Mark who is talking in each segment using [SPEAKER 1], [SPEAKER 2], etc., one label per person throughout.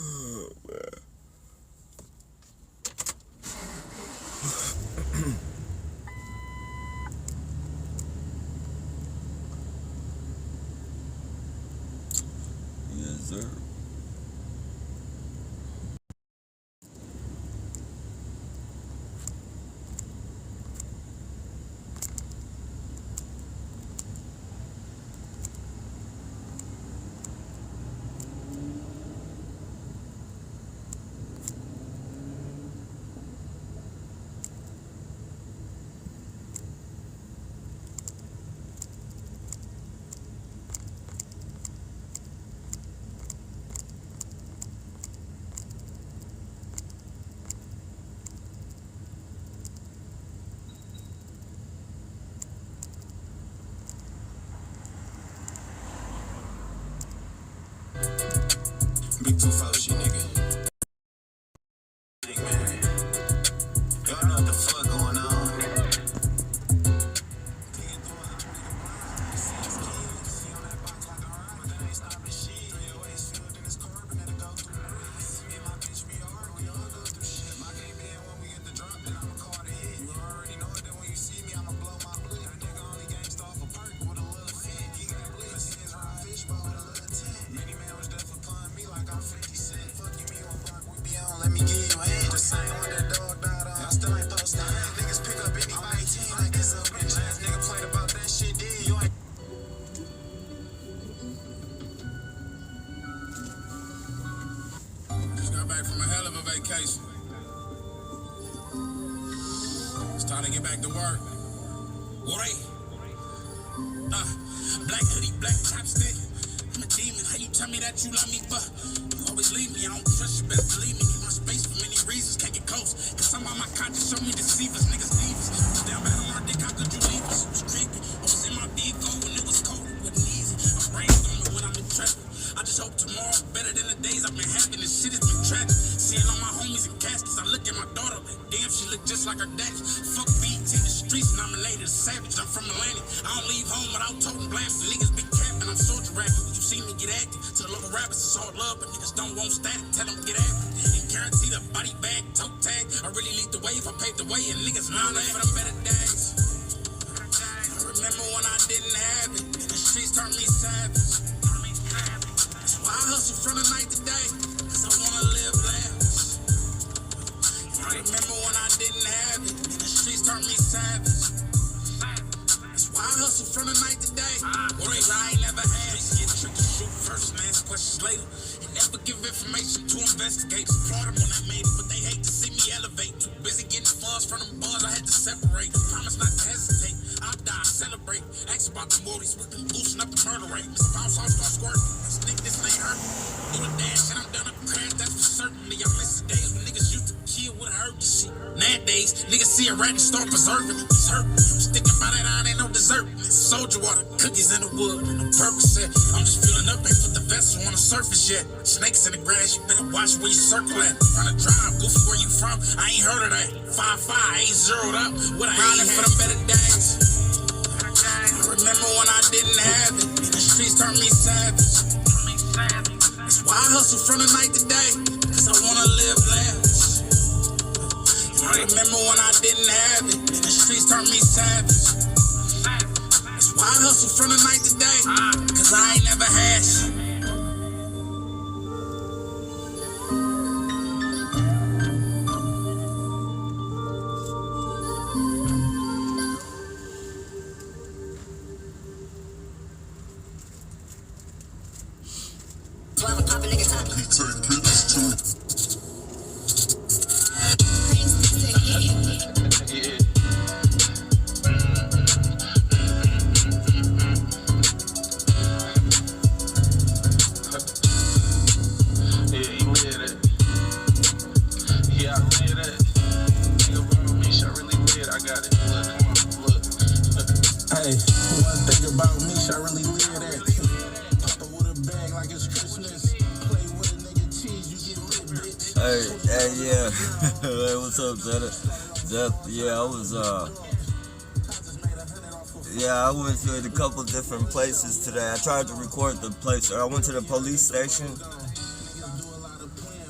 [SPEAKER 1] Oh, man. Yes, sir.
[SPEAKER 2] Big 2-4 shit, nigga. Big man. Y'all know what the fuck going on. Let me give you a hand. The same one that dog died on. I still ain't posted. Niggas pick up anybody team like it's a bitch ass nigga played about that shit. Did you ain't? Just got back from a hell of a vacation. It's time to get back to work. What? Black hoodie, black chopstick. I'm a demon. How you tell me that you love me, but you always leave me? I don't trust you, best believe me. Keep my space for many reasons. Can't get close. Cause somehow my conscience show me deceivers. Niggas leave us. Was down bad on my dick. How could you leave us? It was creepy. I was in my vehicle when it was cold. It wasn't easy. I'm brainstorming when I'm in traffic. I just hope tomorrow better than the days I've been having. This shit has been tragic. Seeing all my homies in caskets. I look at my daughter like, damn, she look just like her daddy. Fuck BT, the streets nominated a savage. I'm from Atlanta. I don't leave home without toting blast. Niggas be capping. I'm soldier rapping. You see me get active. To the local rappers, it's all love, but niggas don't want static. Tell them get after it. And guarantee the body bag, toe tag. I really lead the wave. I paved the way, and niggas know that for them better days. I remember when I didn't have it, and the streets turned me savage. That's why I hustle from the night to day, cause I wanna live lavish. I remember when I didn't have it, and the streets turned me savage. That's why I hustle from the night to day, cause I ain't never had it. Get tricky, shoot first and ask questions later. And never give information to investigators. Applaud them when I made it, but they hate to see me elevate. Too busy getting fuzz from them buzz, I had to separate. Promise not to hesitate, I'll die, celebrate. Ask about the Mortys, we can loosen up the murder rate. Mr. Bounce off, start squirting. This nigga, this ain't hurt. Do the dash and I'm done up crash, that's for certainty. I miss the days when niggas used to kill with urgency. Nowadays, niggas see a rat and start preserving it. It's hurt. I'm sticking by that iron, ain't no dessert. It's soldier water, cookies in the wood, and the purpose set. I'm just feeling up, ain't put the vessel on the surface yet. Snakes in the grass, you better watch where you circle at. Trying to drive, goofy, where you from? I ain't heard of that. 5-5, ain't zeroed up. What I ain't for them better days. I remember when I didn't have it, and the streets turned me savage. That's why I hustle from the night to day, cause I wanna live lavish. I remember when I didn't have it, and the streets turned me savage. That's why I hustle from the night to day, cause I ain't never had shit. Hey, one thing about me, I really live that. Pop up with a bag like it's Christmas. Play with a nigga cheese, you get lit, bitch.
[SPEAKER 1] Hey, yeah. Hey, what's up, Zeth? Yeah, I went to a couple different places today. I tried to record the place. I went to the police station.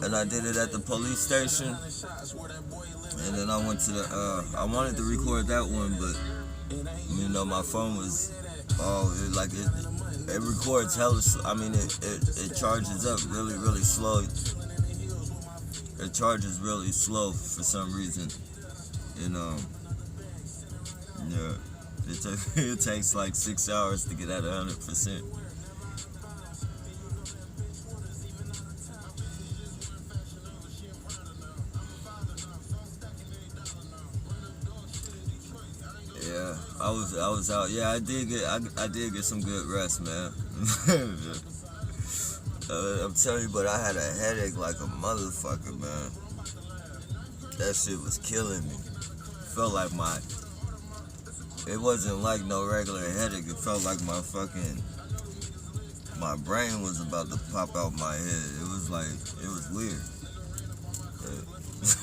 [SPEAKER 1] and I did it at the police station. And then I went to the, I wanted to record that one, but, you know, my phone was, it records hella, it charges up really, really slow. It charges really slow for some reason. And, yeah, it takes like 6 hours to get at 100%. Yeah, I was out. Yeah, I did get some good rest, man. I'm telling you, but I had a headache like a motherfucker, man. That shit was killing me. Felt like it wasn't like no regular headache. It felt like my brain was about to pop out my head. It was weird.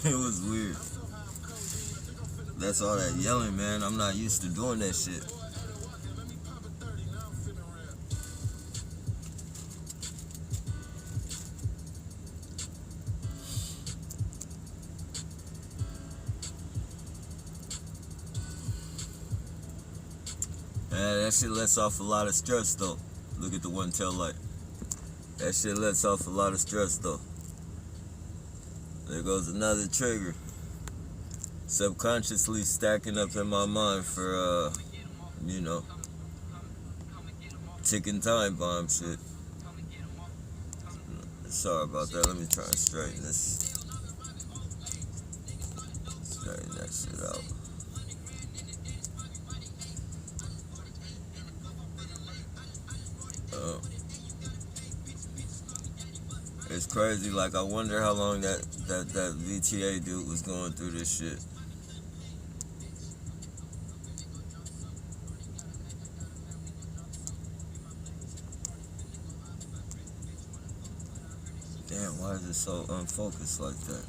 [SPEAKER 1] It was weird. That's all that yelling, man. I'm not used to doing that shit. Man, that shit lets off a lot of stress, though. Look at the one tail light. That shit lets off a lot of stress, though. There goes another trigger. Subconsciously stacking up in my mind for, you know, ticking time bomb shit. Sorry about that. Let me try and straighten that shit out. It's crazy. Like, I wonder how long that VTA dude was going through this shit. Damn, why is it so unfocused like that?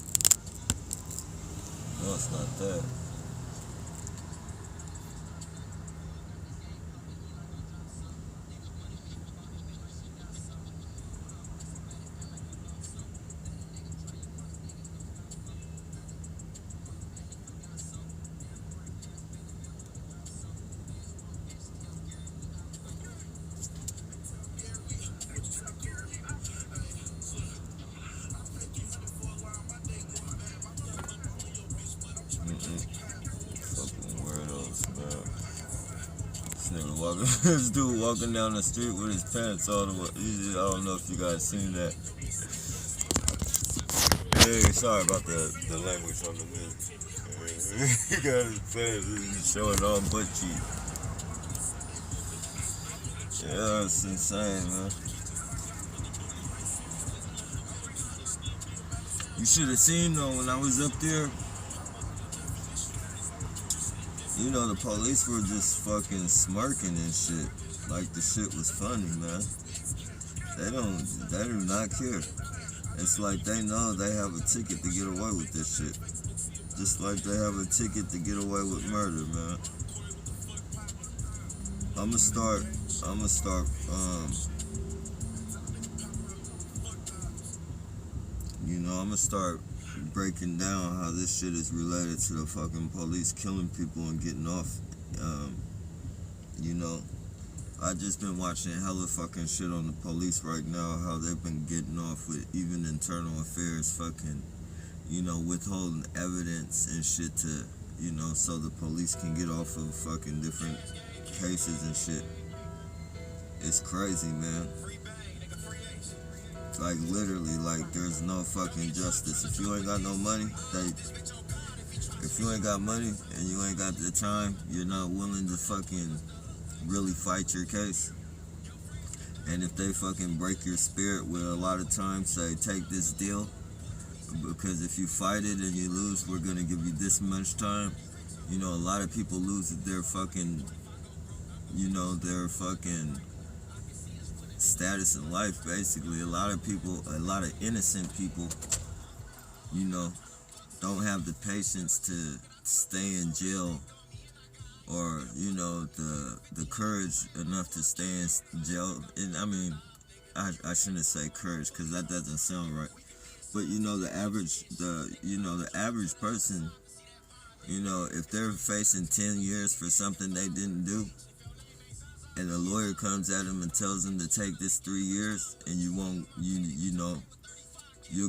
[SPEAKER 1] No, it's not that. Fucking weirdos, man. This dude walking down the street with his pants all the way. I don't know if you guys seen that. Hey, sorry about the language on the news. He got his pants, he's showing all butt cheek. Yeah, it's insane, man. You should have seen though when I was up there. You know, the police were just fucking smirking and shit. Like the shit was funny, man. They do not care. It's like they know they have a ticket to get away with this shit. Just like they have a ticket to get away with murder, man. I'ma start, you know, I'ma start breaking down how this shit is related to the fucking police killing people and getting off. You know, I just been watching hella fucking shit on the police right now, how they've been getting off with even internal affairs fucking, you know, withholding evidence and shit to, you know, so the police can get off of fucking different cases and shit. It's crazy, man. Like, literally, like, there's no fucking justice. If you ain't got no money, if you ain't got money and you ain't got the time, you're not willing to fucking really fight your case. And if they fucking break your spirit with a lot of times say, take this deal, because if you fight it and you lose, we're gonna give you this much time. You know, a lot of people lose their fucking, you know, their fucking status in life, basically. A lot of innocent people, you know, don't have the patience to stay in jail, or, you know, the courage enough to stay in jail. And I mean, I shouldn't say courage, because that doesn't sound right. But the average person, if they're facing 10 years for something they didn't do, and a lawyer comes at them and tells them to take this 3 years, and you won't, you'll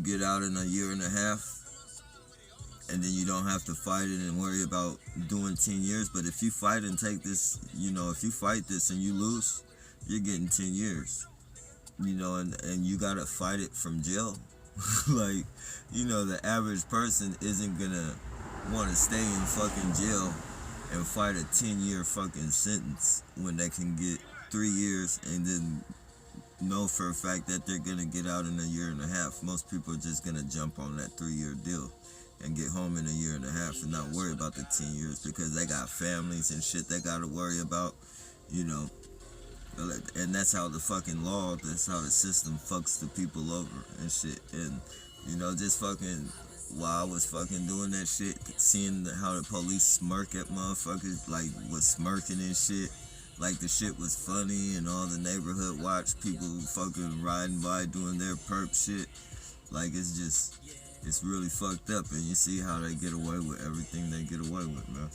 [SPEAKER 1] get out in a year and a half, and then you don't have to fight it and worry about doing 10 years. But if you fight and take this, if you fight this and you lose, you're getting 10 years, and you gotta fight it from jail. Like, the average person isn't gonna want to stay in fucking jail and fight a 10-year fucking sentence when they can get 3 years and then know for a fact that they're gonna get out in a year and a half. Most people are just gonna jump on that 3-year deal and get home in a year and a half and not worry about the 10 years because they got families and shit they gotta worry about, and that's how the fucking law, that's how the system fucks the people over and shit. And, just fucking, while I was fucking doing that shit, seeing how the police smirk at motherfuckers, like, was smirking and shit, like the shit was funny, and all the neighborhood watch people fucking riding by doing their perp shit, like, it's really fucked up, and you see how they get away with everything they get away with, man.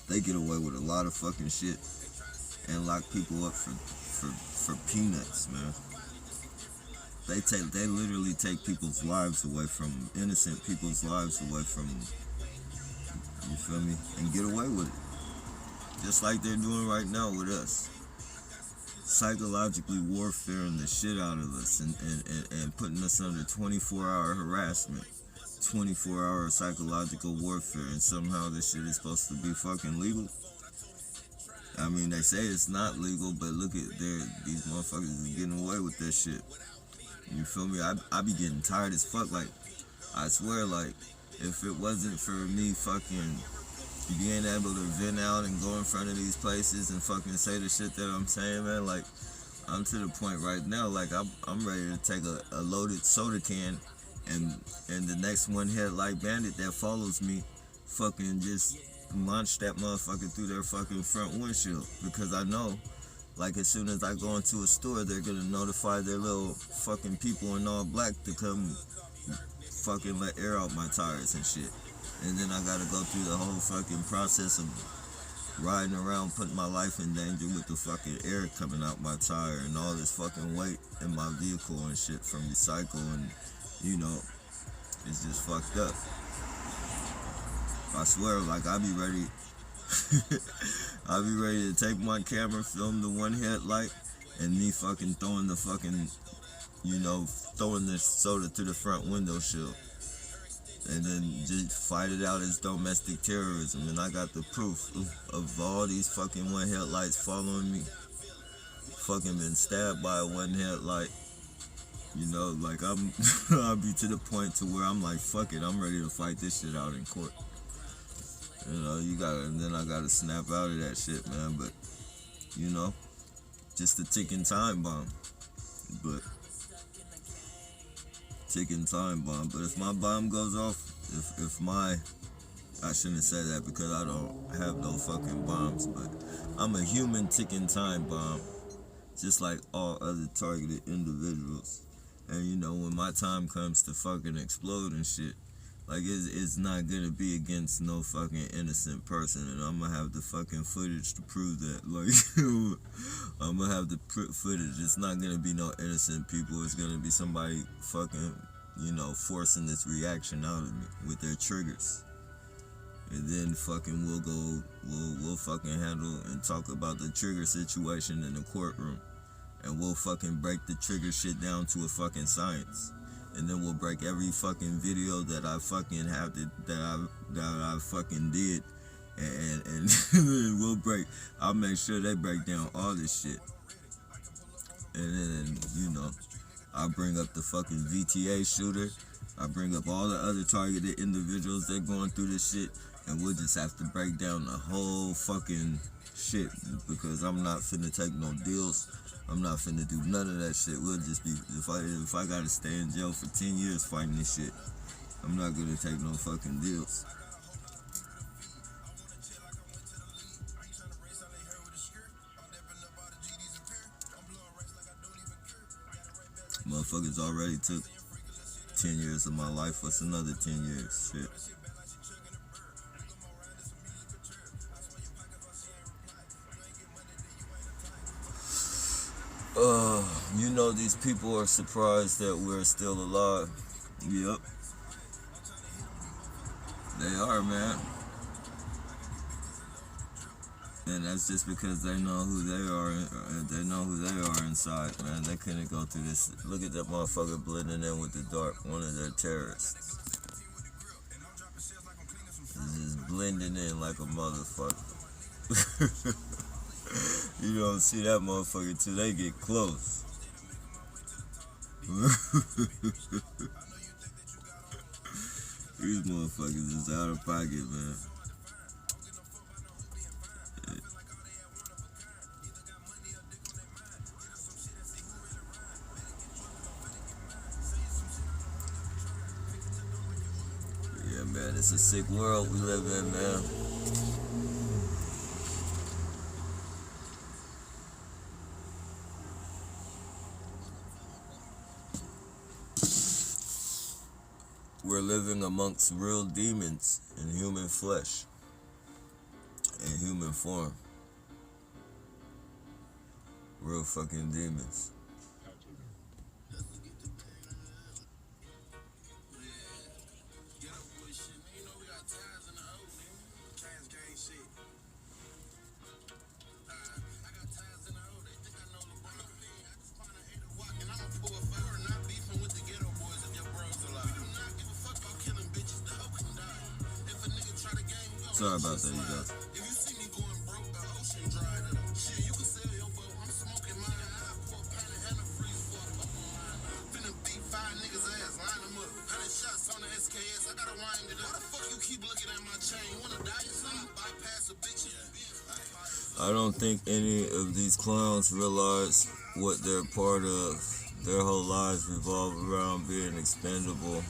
[SPEAKER 1] They get away with a lot of fucking shit and lock people up for peanuts, man. They literally take people's lives away from, innocent people's lives away from, you feel me, and get away with it. Just like they're doing right now with us. Psychologically warfaring the shit out of us and putting us under 24-hour harassment, 24-hour psychological warfare, and somehow this shit is supposed to be fucking legal. I mean, they say it's not legal, but look at these motherfuckers is getting away with that shit. You feel me? I be getting tired as fuck. Like, I swear, like, if it wasn't for me fucking being able to vent out and go in front of these places and fucking say the shit that I'm saying, man, like, I'm to the point right now, like, I'm ready to take a loaded soda can and the next one-headlight bandit that follows me fucking just launch that motherfucker through their fucking front windshield, because I know, like, as soon as I go into a store, they're gonna notify their little fucking people in all black to come fucking let air out my tires and shit. And then I gotta go through the whole fucking process of riding around, putting my life in danger with the fucking air coming out my tire and all this fucking weight in my vehicle and shit from recycle, and, it's just fucked up. I swear, like, I'll be ready to take my camera, film the one headlight, and me fucking throwing the fucking, throwing the soda through the front window shield. And then just fight it out as domestic terrorism. And I got the proof of all these fucking one headlights following me. Fucking been stabbed by a one headlight. Like, I'll be to the point to where I'm like, fuck it, I'm ready to fight this shit out in court. And then I gotta snap out of that shit, man. But, just a ticking time bomb. But if my bomb goes off, I shouldn't say that because I don't have no fucking bombs, but I'm a human ticking time bomb, just like all other targeted individuals. And when my time comes to fucking explode and shit, like, it's not gonna be against no fucking innocent person, and I'm gonna have the fucking footage to prove that. Like, I'm gonna have the footage. It's not gonna be no innocent people. It's gonna be somebody fucking, forcing this reaction out of me with their triggers. And then fucking we'll fucking handle and talk about the trigger situation in the courtroom, and we'll fucking break the trigger shit down to a fucking science. And then we'll break every fucking video that I fucking have that I fucking did, and I'll make sure they break down all this shit. And then, I'll bring up the fucking VTA shooter. I bring up all the other targeted individuals that going through this shit, and we'll just have to break down the whole fucking shit, because I'm not finna take no deals. I'm not finna do none of that shit. We'll just be, if I gotta stay in jail for 10 years fighting this shit, I'm not gonna take no fucking deals. motherfuckers already took 10 years of my life. What's another 10 years? Shit. You know these people are surprised that we're still alive. Yep. They are, man. And that's just because they know who they are. They know who they are inside, man. They couldn't go through this. Look at that motherfucker blending in with the dark. One of their terrorists. He's just blending in like a motherfucker. You don't see that motherfucker till they get close. These motherfuckers is out of pocket, man. Yeah, man, it's a sick world we live in, man. We're living amongst real demons in human flesh, in human form. Real fucking demons. Sorry about that, you guys. I don't think any of these clowns realize what they're part of. Their whole lives revolve around being expendable,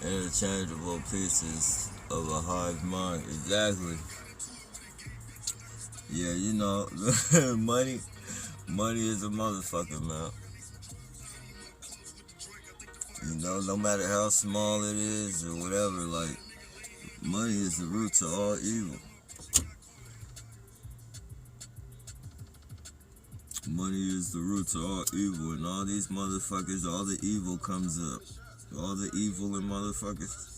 [SPEAKER 1] interchangeable pieces of a hive mind. Exactly. Yeah, you know, money is a motherfucker, man. You know, no matter how small it is or whatever, like, money is the root to all evil. Money is the root to all evil, and all these motherfuckers, all the evil comes up. All the evil in motherfuckers.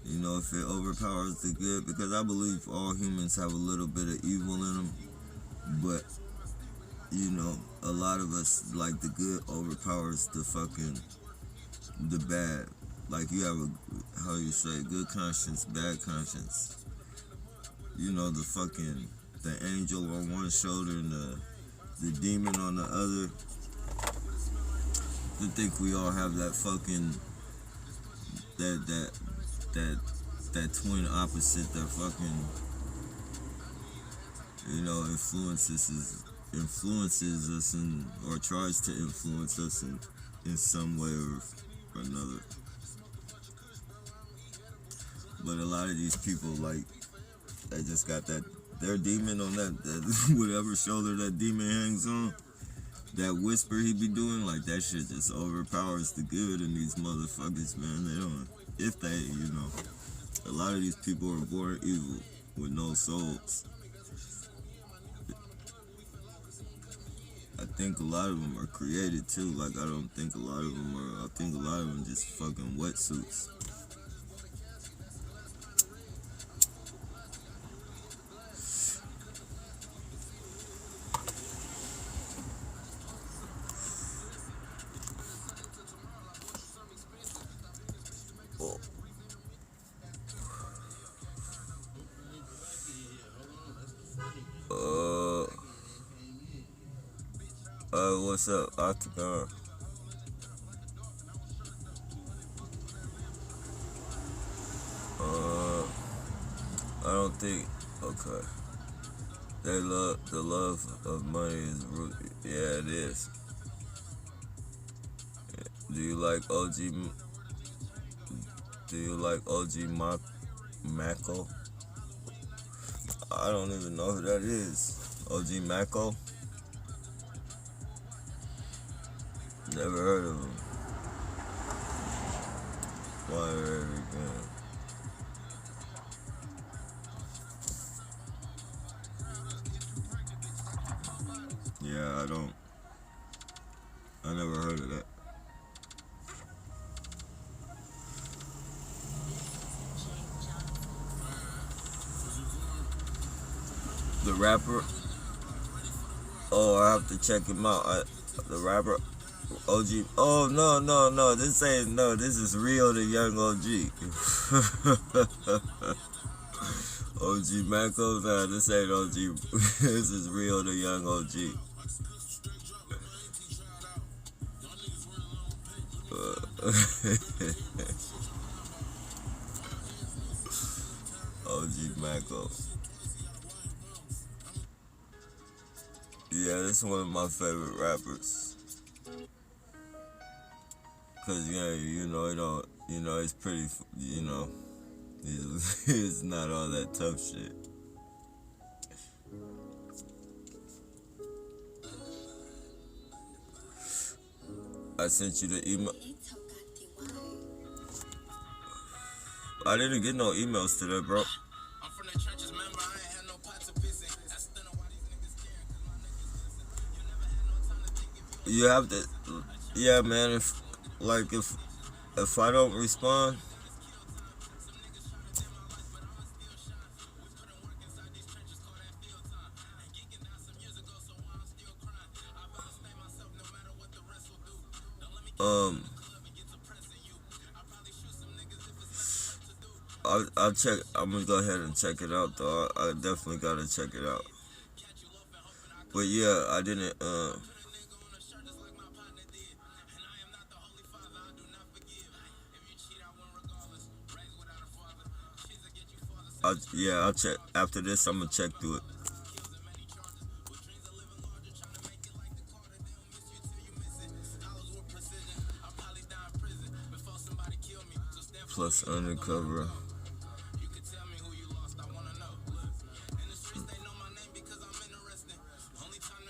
[SPEAKER 1] You know, if it overpowers the good, because I believe all humans have a little bit of evil in them, but, you know, a lot of us, like, the good overpowers the bad. Like, you have good conscience, bad conscience. You know, the angel on one shoulder and the demon on the other. To think we all have that that twin opposite that fucking, you know, influences us or tries to influence us in some way or another. But a lot of these people, like, they just got their demon on that whatever shoulder that demon hangs on. That whisper he be doing, like, that shit just overpowers the good in these motherfuckers, man. They don't, you know. A lot of these people are born evil with no souls. I think a lot of them are created too. Like, I don't think a lot of them are, I think a lot of them just fucking wetsuits. What's up, Octagon? I don't think, okay. The love of money is root. Yeah, it is. Do you like OG Mako? I don't even know who that is. OG Mako? Never heard of him. Water again. Yeah, I never heard of that. The rapper? Oh, I have to check him out. The rapper, OG. Oh, no. This is Rio the Young OG. OG Mako? Nah, this ain't OG. This is Rio the Young OG. OG Mako. Yeah, this is one of my favorite rappers. Cause yeah, it's pretty, it's not all that tough shit. I sent you the email. I didn't get no emails today, bro. You have to, yeah, man. If I don't respond, I'll check. I'm gonna go ahead and check it out, though. I definitely gotta check it out. But yeah, I didn't. I'll check. After this, I'm gonna check through it. Plus undercover.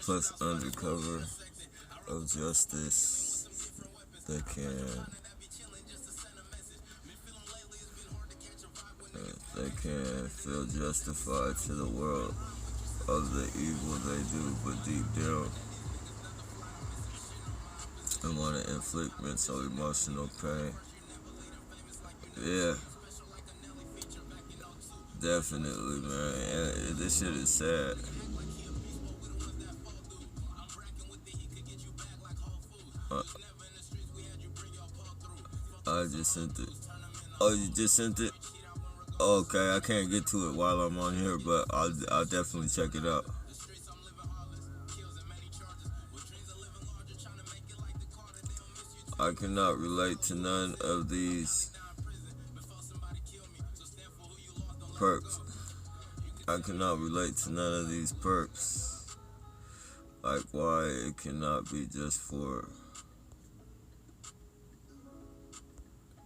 [SPEAKER 1] Plus undercover of justice. They can feel justified to the world of the evil they do, but deep down they want to inflict mental emotional pain. Yeah, definitely, man. And this shit is sad. I just sent it. Oh, you just sent it? Okay, I can't get to it while I'm on here, but I'll definitely check it out. I cannot relate to none of these perks. I cannot relate to none of these perks. Like why it cannot be just for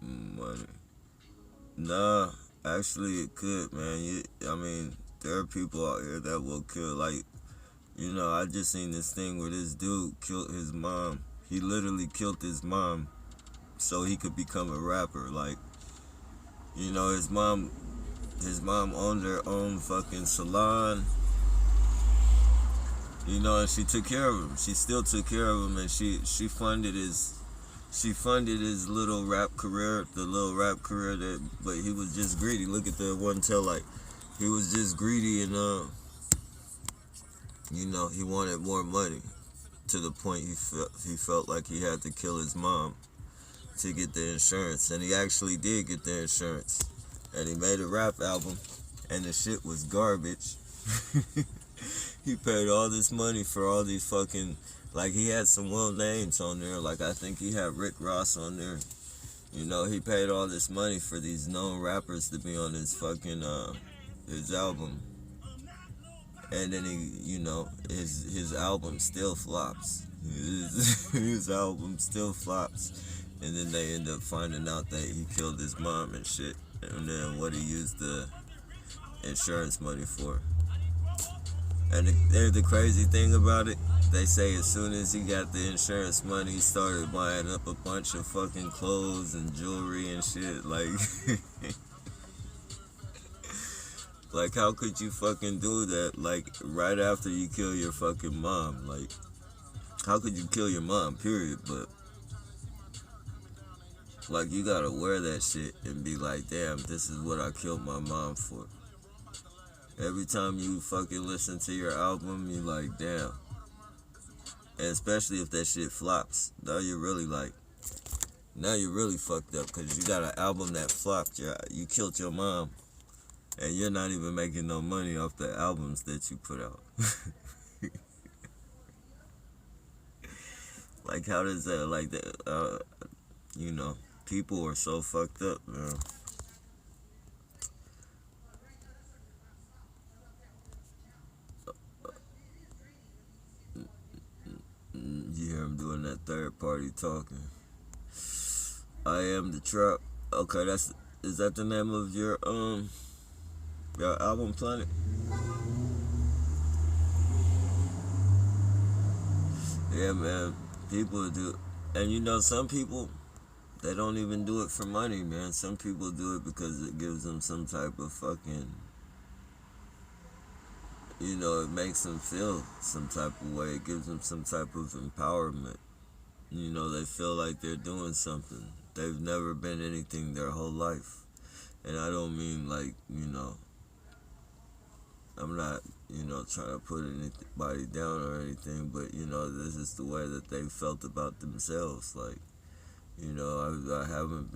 [SPEAKER 1] money. Nah, actually it could, man. There are people out here that will kill. Like, I just seen this thing where this dude killed his mom. He literally killed his mom so he could become a rapper. Like, his mom owned her own fucking salon. And she took care of him. She still took care of him, and she funded his little rap career, but he was just greedy. Look at the one tail light. He was just greedy, and he wanted more money to the point he felt like he had to kill his mom to get the insurance, and he actually did get the insurance, and he made a rap album, and the shit was garbage. He paid all this money for all these fucking, like, he had some well names on there. Like, I think he had Rick Ross on there. He paid all this money for these known rappers to be on his fucking his album, and then his album still flops. His album still flops, and then they end up finding out that he killed his mom and shit, and then what he used the insurance money for. And the crazy thing about it, They say as soon as he got the insurance money, he started buying up a bunch of fucking clothes and jewelry and shit. Like, like how could you fucking do that? Like right after you kill your fucking mom. Like, how could you kill your mom? Period. But like you gotta wear that shit and be like, damn, this is what I killed my mom for. Every time you fucking listen to your album, you like, damn. And especially if that shit flops, now you're really fucked up because you got an album that flopped. You killed your mom, and you're not even making no money off the albums that you put out. Like, how does that, like, that, you know, people are so fucked up, man. You hear him doing that third party talking. I am the trap. Okay, is that the name of your album, Planet? Yeah, man. People do, and you know, some people, they don't even do it for money, man. Some people do it because it gives them some type of fucking, you know, it makes them feel some type of way. It gives them some type of empowerment. You know, they feel like they're doing something. They've never been anything their whole life. And I don't mean like, you know, I'm not, you know, trying to put anybody down or anything, but, you know, this is the way that they felt about themselves. Like, you know, I haven't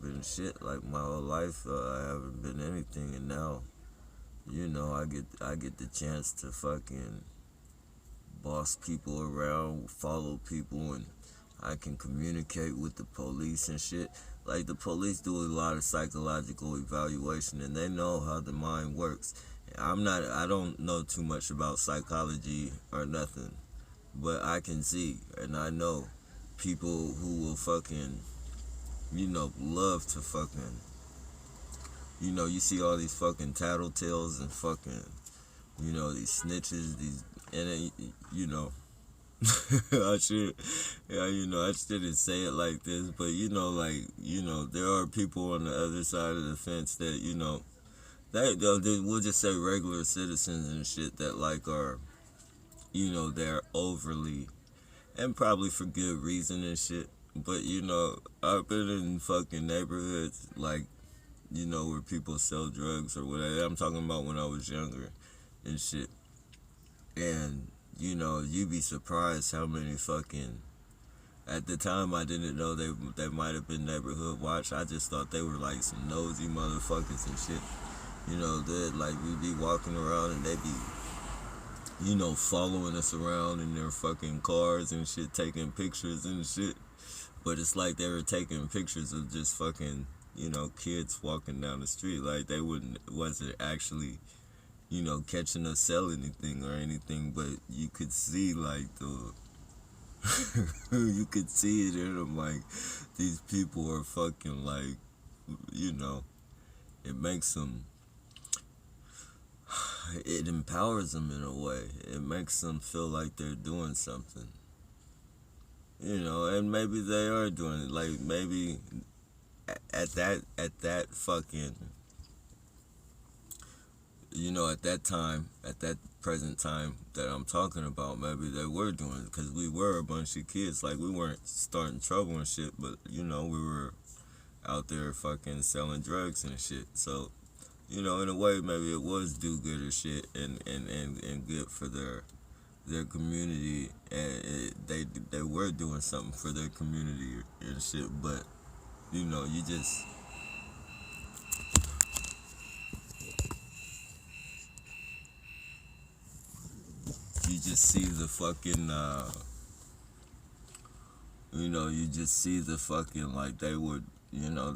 [SPEAKER 1] been shit like my whole life. I haven't been anything, and now, you know, I get the chance to fucking boss people around, follow people, and I can communicate with the police and shit. Like, the police do a lot of psychological evaluation, and they know how the mind works. I don't know too much about psychology or nothing, but I can see, and I know people who will fucking, you know, love to fucking, you know, you see all these fucking tattletales and fucking, you know, these snitches, and you know, I shouldn't say it like this, but you know, like, you know, there are people on the other side of the fence that, you know, we'll just say regular citizens and shit that like are, you know, they're overly, and probably for good reason and shit, but you know, I've been in fucking neighborhoods like, you know, where people sell drugs or whatever. I'm talking about when I was younger and shit. And, you know, you'd be surprised how many fucking, at the time I didn't know they might have been neighborhood watch. I just thought they were like some nosy motherfuckers and shit. You know, they'd like, we'd be walking around and they'd be, you know, following us around in their fucking cars and shit, taking pictures and shit. But it's like they were taking pictures of just fucking, you know, kids walking down the street. Like they wasn't actually, you know, catching us sell anything or anything, but you could see like you could see it in them, like these people are fucking like, you know, it makes them, it empowers them in a way. It makes them feel like they're doing something, you know, and maybe they are doing it. Like maybe at that fucking, you know, at that time, at that present time that I'm talking about, maybe they were doing it because we were a bunch of kids. Like, we weren't starting trouble and shit, but, you know, we were out there fucking selling drugs and shit. So, you know, in a way, maybe it was do-gooder shit and good for their community, and they were doing something for their community and shit, but, you know, you just see the fucking, you know, you just see the fucking, like, they would, you know,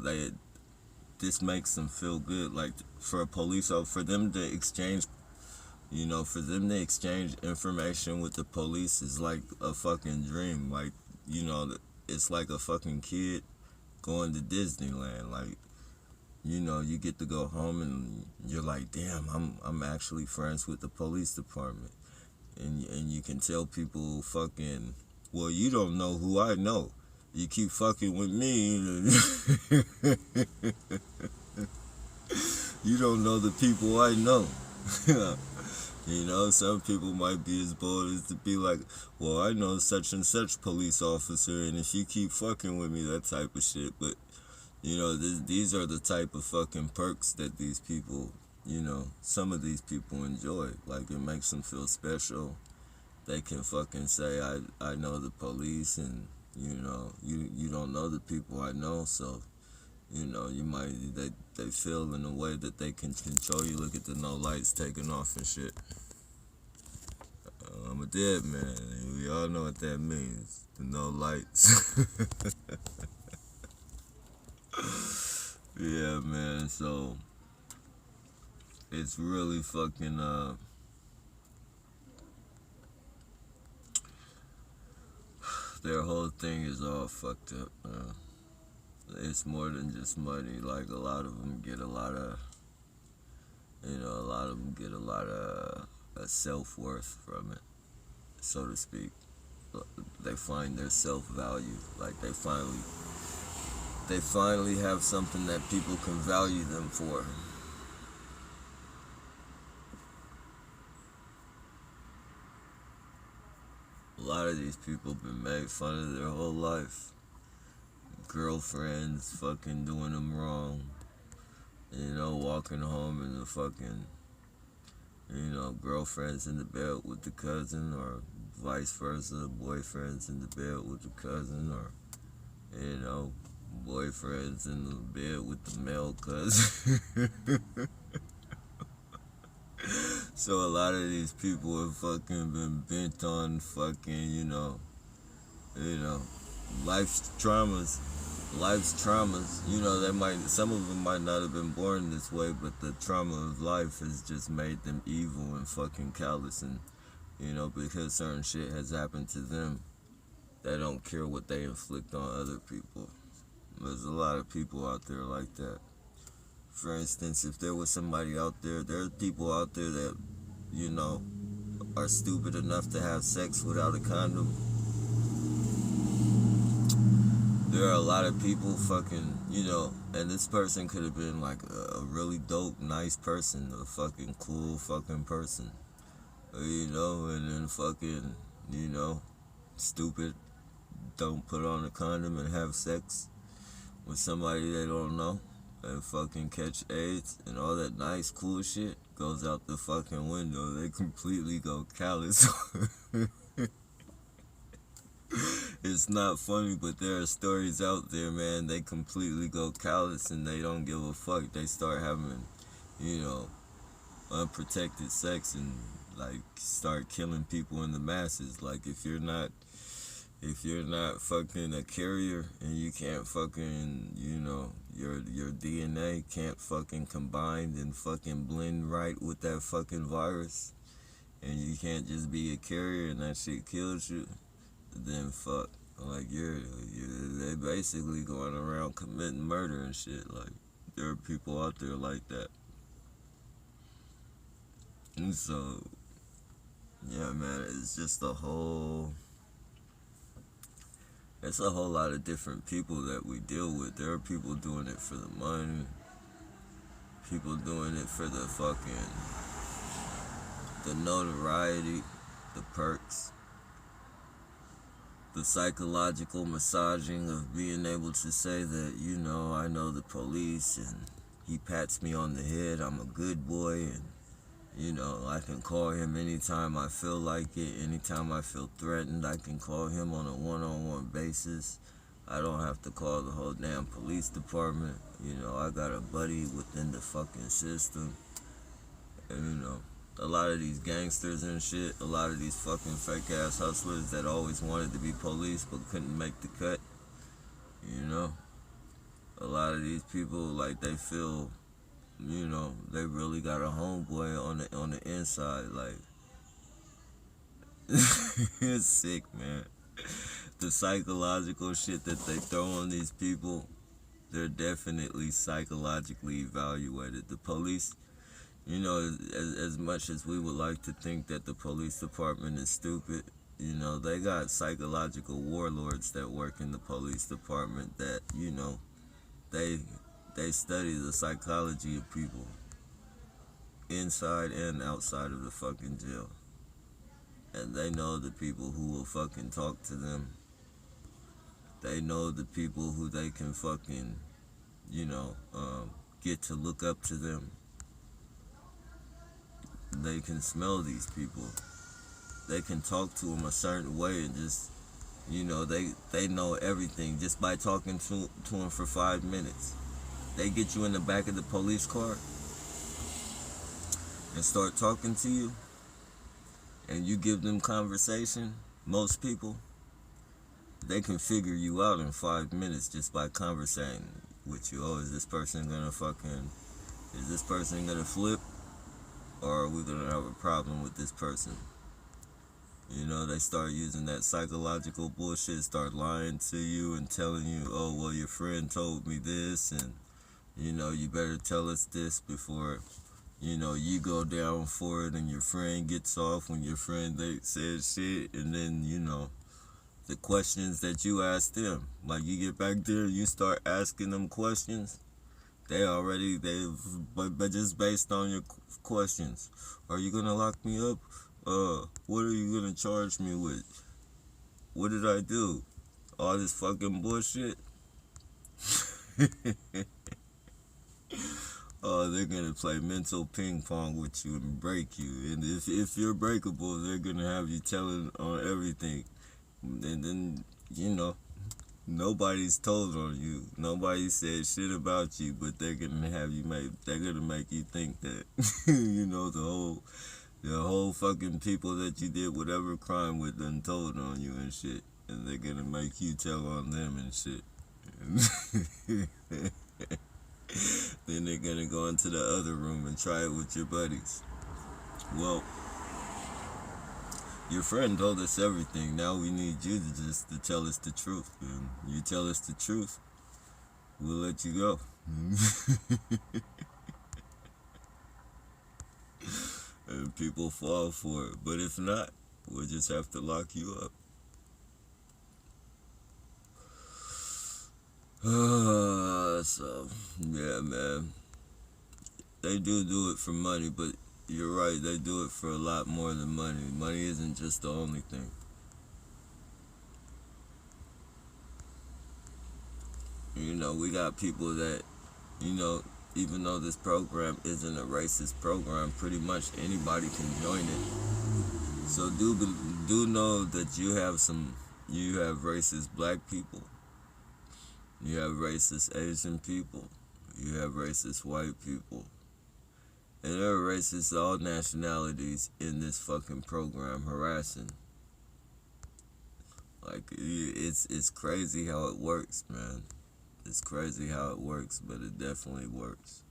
[SPEAKER 1] this makes them feel good, like, for a police officer, for them to exchange, you know, for them to exchange information with the police is like a fucking dream. Like, you know, it's like a fucking kid going to Disneyland. Like, you know, you get to go home and you're like, damn, I'm actually friends with the police department. and you can tell people fucking, well, you don't know who I know. You keep fucking with me. You don't know the people I know. You know, some people might be as bold as to be like, well, I know such and such police officer, and if you keep fucking with me, that type of shit. But, you know, these are the type of fucking perks that these people, you know, some of these people enjoy. Like, it makes them feel special. They can fucking say, I know the police, and, you know, you don't know the people I know, so, you know, you might, they feel in a way that they can control you. Look at the no lights taking off and shit. I'm a dead man. We all know what that means. The no lights. Yeah, man. So it's really fucking their whole thing is all fucked up. It's more than just money. Like, a lot of them get a lot of, you know, a lot of them get a lot of self-worth from it, so to speak. They find their self-value. Like, they finally have something that people can value them for. A lot of these people been made fun of their whole life. Girlfriends fucking doing them wrong. You know, walking home and the fucking, you know, girlfriends in the bed with the cousin, or vice versa, boyfriends in the bed with the cousin, or, you know, boyfriends in the bed with the male cousin. So a lot of these people have fucking been bent on fucking, you know, life's traumas, you know, some of them might not have been born this way, but the trauma of life has just made them evil and fucking callous, and, you know, because certain shit has happened to them, they don't care what they inflict on other people. There's a lot of people out there like that. For instance, if there was somebody out there, there are people out there that, you know, are stupid enough to have sex without a condom. There are a lot of people fucking, you know, and this person could have been like a really dope, nice person, a fucking cool fucking person, you know, and then fucking, you know, stupid, don't put on a condom and have sex with somebody they don't know and fucking catch AIDS, and all that nice, cool shit goes out the fucking window. They completely go callous. It's not funny, but there are stories out there, man. They completely go callous and they don't give a fuck. They start having, you know, unprotected sex and, like, start killing people in the masses. Like, if you're not fucking a carrier, and you can't fucking, you know, your DNA can't fucking combine and fucking blend right with that fucking virus, and you can't just be a carrier and that shit kills you, then fuck. Like, they basically going around committing murder and shit. Like, there are people out there like that. And so, yeah, man, it's just a whole lot of different people that we deal with. There are people doing it for the money, people doing it for the fucking, the notoriety, the perks, the psychological massaging of being able to say that, you know, I know the police and he pats me on the head, I'm a good boy, and, you know, I can call him anytime I feel like it. Anytime I feel threatened, I can call him on a one-on-one basis. I don't have to call the whole damn police department. You know, I got a buddy within the fucking system. And, you know, a lot of these gangsters and shit, a lot of these fucking fake-ass hustlers that always wanted to be police but couldn't make the cut, you know? A lot of these people, like, they feel, you know, they really got a homeboy on the inside, like, it's sick, man. The psychological shit that they throw on these people, they're definitely psychologically evaluated. The police, You know, as much as we would like to think that the police department is stupid, you know, they got psychological warlords that work in the police department that, you know, they they study the psychology of people inside and outside of the fucking jail. And they know the people who will fucking talk to them. They know the people who they can fucking, you know, get to look up to them. They can smell these people. They can talk to them a certain way and just, you know, they know everything just by talking to them for 5 minutes. They get you in the back of the police car and start talking to you, and you give them conversation. Most people, they can figure you out in 5 minutes just by conversating with you. Oh, is this person gonna flip? Or are we gonna have a problem with this person? You know, they start using that psychological bullshit, start lying to you and telling you, oh, well, your friend told me this, and, you know, you better tell us this before, you know, you go down for it and your friend gets off when your friend they said shit, and then, you know, the questions that you ask them, like you get back there, you start asking them questions, but just based on your questions. Are you gonna lock me up? What are you gonna charge me with? What did I do? All this fucking bullshit? Oh, they're gonna play mental ping pong with you and break you. And if you're breakable, they're gonna have you telling on everything. And then, you know, nobody's told on you. Nobody said shit about you, but they're gonna make you think that, you know, the whole fucking people that you did whatever crime with done told on you and shit. And they're gonna make you tell on them and shit. Then they're gonna go into the other room and try it with your buddies. Well, your friend told us everything. Now we need you to tell us the truth. And you tell us the truth, we'll let you go. And people fall for it. But if not, we'll just have to lock you up. So, yeah, man. They do it for money, but you're right, they do it for a lot more than money. Money isn't just the only thing. You know, we got people that, you know, even though this program isn't a racist program, pretty much anybody can join it. So do know that you have racist black people. You have racist Asian people. You have racist white people. And there are racists all nationalities in this fucking program harassing. Like, it's crazy how it works, man. It's crazy how it works, but it definitely works.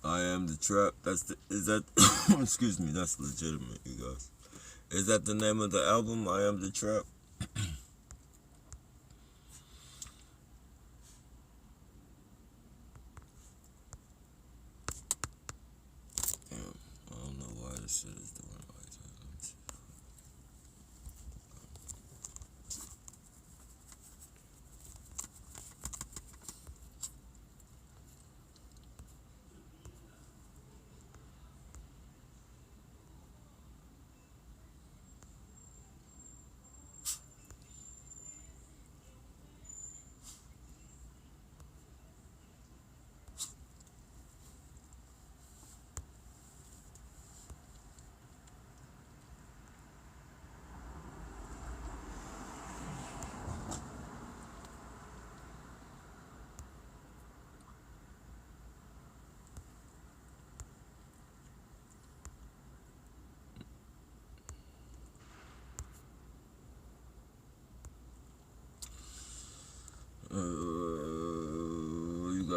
[SPEAKER 1] I Am the Trap. Excuse me, that's legitimate, you guys. Is that the name of the album, I Am the Trap? Damn, I don't know why this shit is doing like that.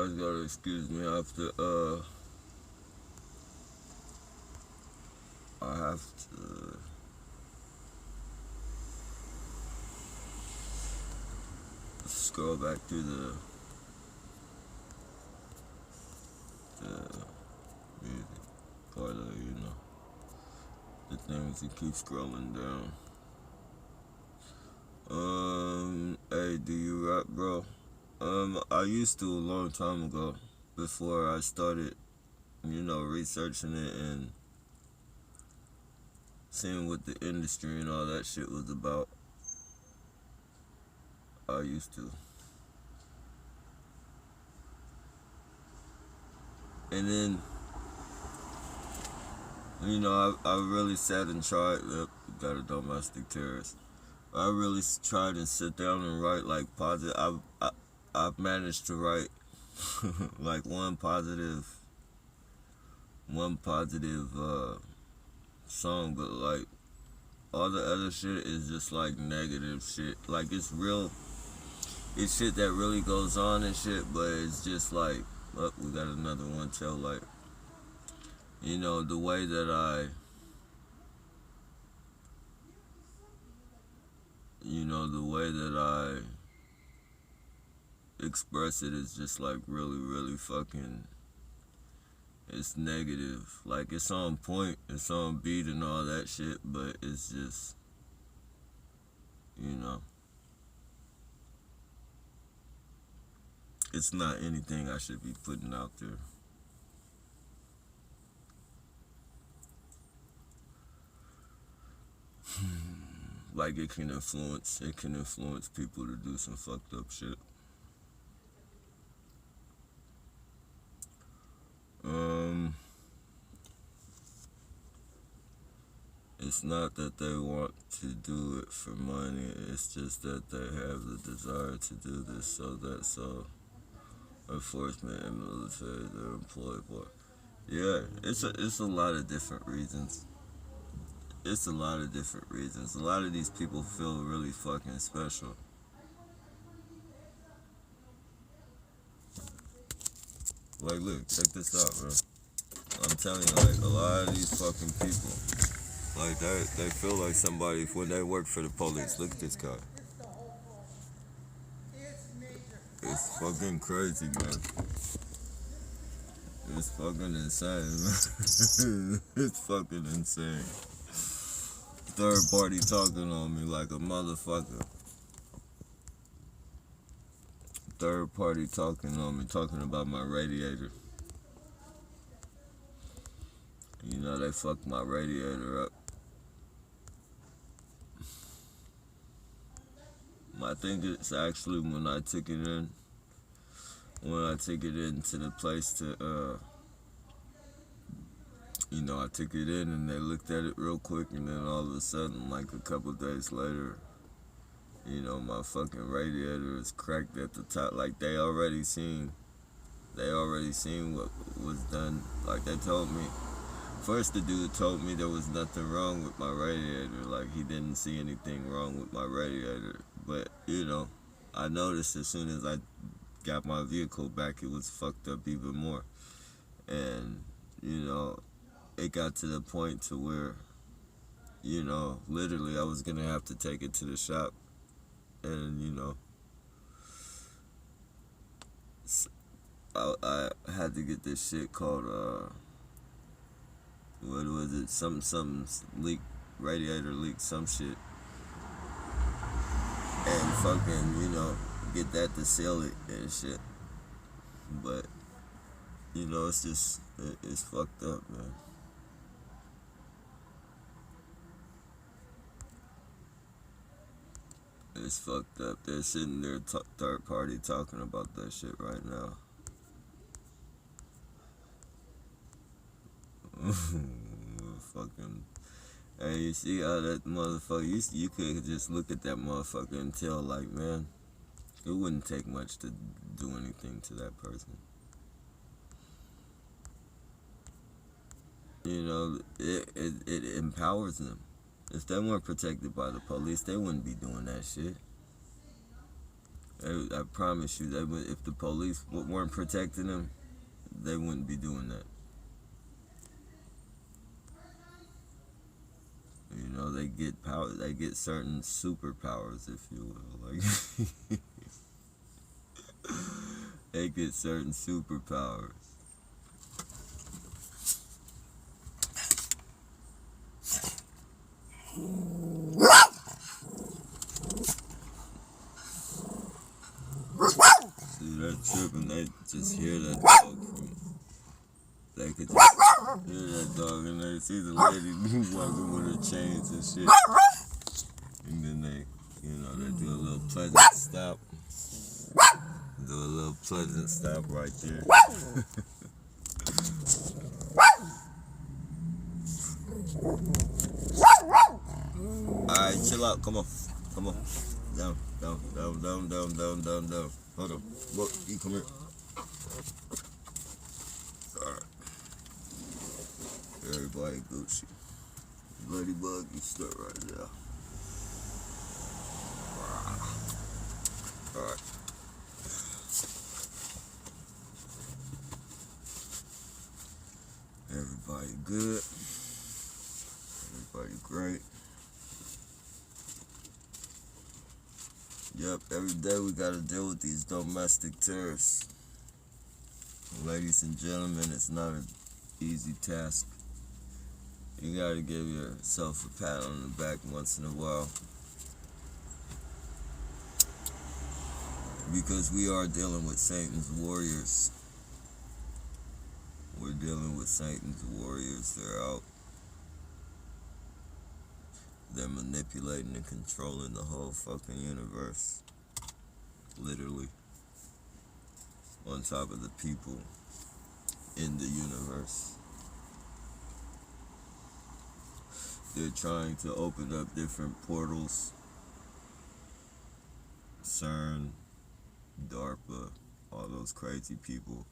[SPEAKER 1] guys gotta excuse me. I have to scroll back through the music part of it, you know. The things you keep scrolling down. Hey, do you rap, bro? I used to a long time ago, before I started, researching it and seeing what the industry and all that shit was about. I used to. And then, I really sat and tried, got a domestic terrorist. I really tried and sit down and write like positive. I've managed to write like one positive song, but like all the other shit is just like negative shit. Like it's shit that really goes on and shit, but it's just like, oh, we got another one tell, like, the way that I express it is just like really, really fucking, it's negative. Like it's on point, it's on beat and all that shit, but it's just, it's not anything I should be putting out there. Like it can influence people to do some fucked up shit. It's not that they want to do it for money, it's just that they have the desire to do this so that enforcement and military they're employed for. Yeah, it's a lot of different reasons. It's a lot of different reasons. A lot of these people feel really fucking special. Like, look, check this out, bro. I'm telling you, like, a lot of these fucking people, like, they feel like somebody when they work for the police. Look at this guy. It's fucking crazy, man. It's fucking insane, man. It's fucking insane. Third party talking on me like a motherfucker. Third party talking on me, talking about my radiator. They fucked my radiator up. I think it's actually when I took it into the place to, I took it in and they looked at it real quick, and then all of a sudden, like a couple days later, my fucking radiator is cracked at the top. Like they already seen what was done. Like they told me. First, the dude told me there was nothing wrong with my radiator. Like he didn't see anything wrong with my radiator. But, I noticed as soon as I got my vehicle back, it was fucked up even more. And, it got to the point to where, literally I was going to have to take it to the shop. And, I had to get this shit called, what was it? Some leak, radiator leak, some shit. And fucking, get that to seal it and shit. But, it's just, it's fucked up, man. It's fucked up. They're sitting there, third party, talking about that shit right now. Fucking, hey, you see how that motherfucker, you could just look at that motherfucker and tell, like, man, it wouldn't take much to do anything to that person. It empowers them. If they weren't protected by the police, they wouldn't be doing that shit. I promise you, they would, if the police weren't protecting them, they wouldn't be doing that. You know, they get power. They get certain superpowers, if you will. Like they get certain superpowers. See that tripping? They just hear that dog from. They could just hear that dog, and they see the lady walking with her chains and shit. And then they, you know, they do a little pleasant stop. Do a little pleasant stop right there. Alright, chill out. Come on. Come on. Down. Hold on. Look, you come here. Alright. Everybody Gucci. Ladybug, you start right there. Alright. Everybody good. Everybody great. Yep, every day we gotta deal with these domestic terrorists. Ladies and gentlemen, it's not an easy task. You gotta give yourself a pat on the back once in a while. Because we are dealing with Satan's warriors. We're dealing with Satan's warriors. They're out. They're manipulating and controlling the whole fucking universe. Literally. On top of the people in the universe. They're trying to open up different portals. CERN, DARPA, all those crazy people.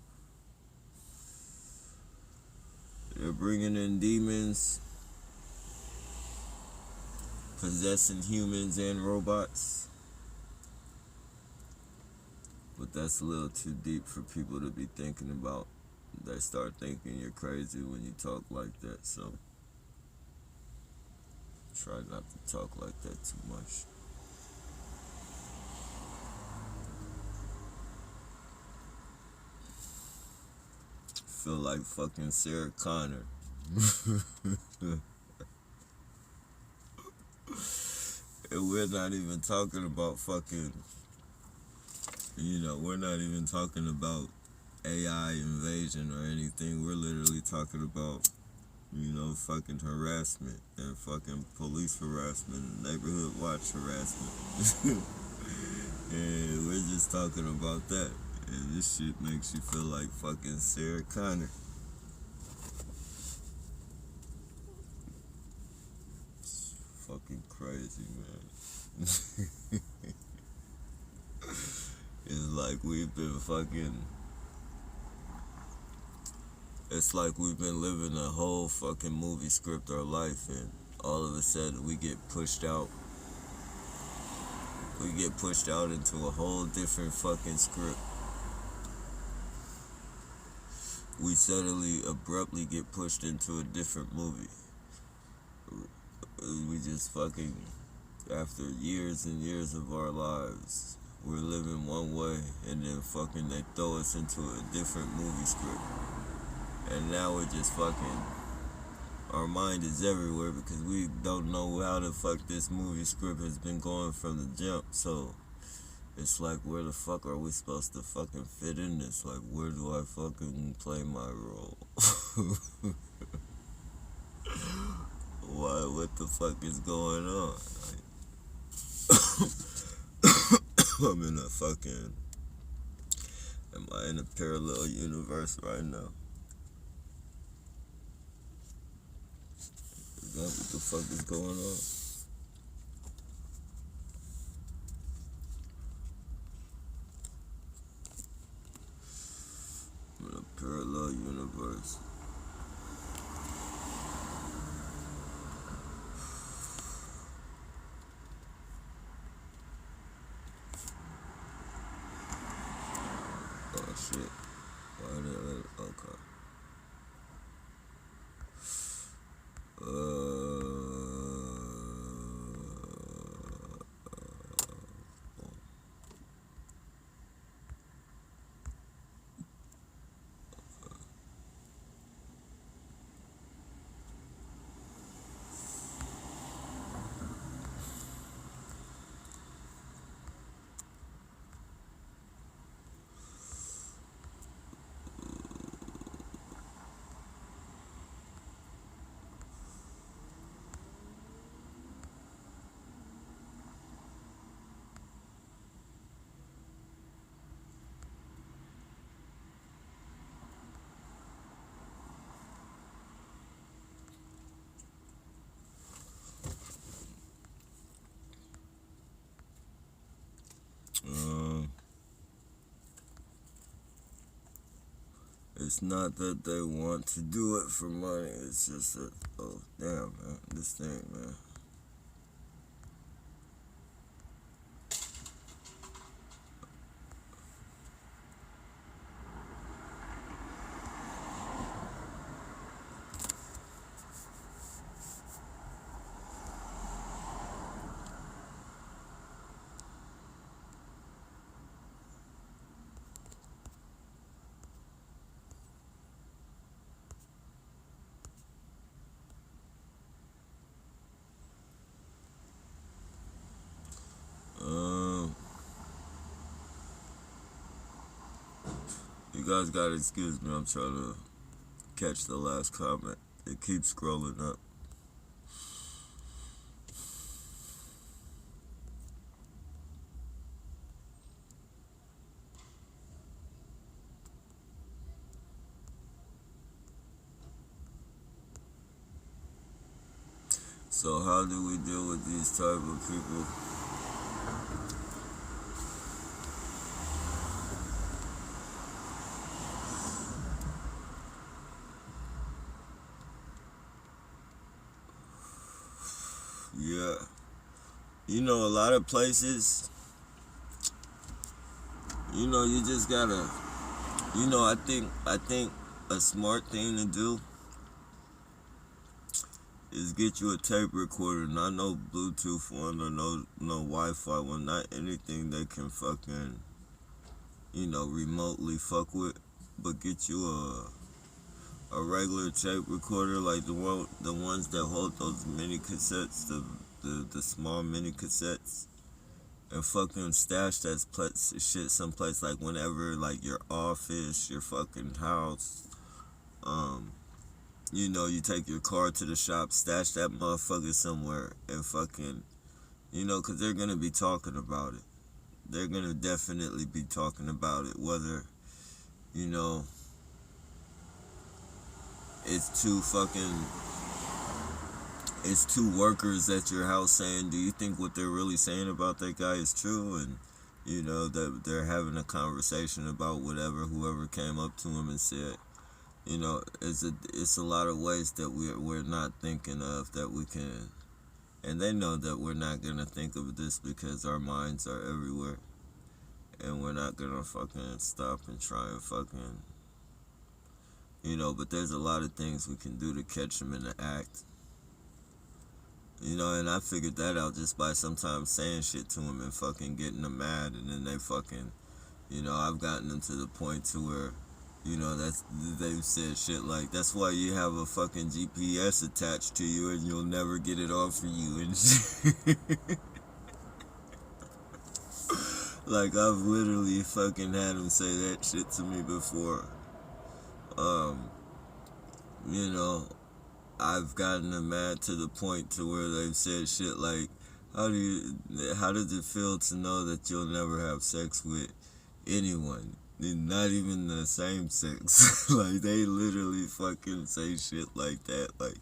[SPEAKER 1] They're bringing in demons, possessing humans and robots. But that's a little too deep for people to be thinking about. They start thinking you're crazy when you talk like that, so try not to talk like that too much. Feel like fucking Sarah Connor. And we're not even talking about fucking, you know, we're not even talking about AI invasion or anything. We're literally talking about, you know, fucking harassment and fucking police harassment and neighborhood watch harassment. And we're just talking about that. And this shit makes you feel like fucking Sarah Connor. It's fucking crazy, man. It's like we've been fucking... It's like we've been living a whole fucking movie script our life, and all of a sudden we get pushed out. We get pushed out into a whole different fucking script. We suddenly, abruptly get pushed into a different movie. We just fucking, after years and years of our lives, we're living one way, and then fucking they throw us into a different movie script. And now we're just fucking, our mind is everywhere because we don't know how the fuck this movie script has been going from the jump. So it's like, where the fuck are we supposed to fucking fit in this? Like, where do I fucking play my role? What the fuck is going on? Like, I'm in a fucking, am I in a parallel universe right now? Is that what the fuck is going on? I'm in a parallel universe. shit. Why did it? Okay. It's not that they want to do it for money. It's just that, oh, damn, man. This thing, man. You guys gotta excuse me. I'm trying to catch the last comment. It keeps scrolling up. So how do we deal with these type of people? Yeah. You know, a lot of places, you know, you just gotta, you know, I think a smart thing to do is get you a tape recorder, not no Bluetooth one or no Wi-Fi one, not anything they can fucking, you know, remotely fuck with, but get you a regular tape recorder like the ones that hold those mini cassettes, the small mini cassettes, and fucking stash that shit someplace, like whenever, like your office, your fucking house, you know, you take your car to the shop, stash that motherfucker somewhere, and fucking, you know, because they're gonna be talking about it. They're gonna definitely be talking about it, whether, you know, it's two workers at your house saying, do you think what they're really saying about that guy is true? And, you know, that they're having a conversation about whoever came up to him and said, you know, it's a lot of ways that we're not thinking of that we can, and they know that we're not gonna think of this because our minds are everywhere, and we're not gonna fucking stop and try and fucking, you know, but there's a lot of things we can do to catch them in the act, you know, and I figured that out just by sometimes saying shit to them and fucking getting them mad, and then they fucking, you know, I've gotten them to the point to where, you know, they've said shit like, that's why you have a fucking GPS attached to you and you'll never get it off of you and shit. Like, I've literally fucking had them say that shit to me before. You know, I've gotten them mad to the point to where they've said shit like, how does it feel to know that you'll never have sex with anyone? Not even the same sex. Like, they literally fucking say shit like that. Like,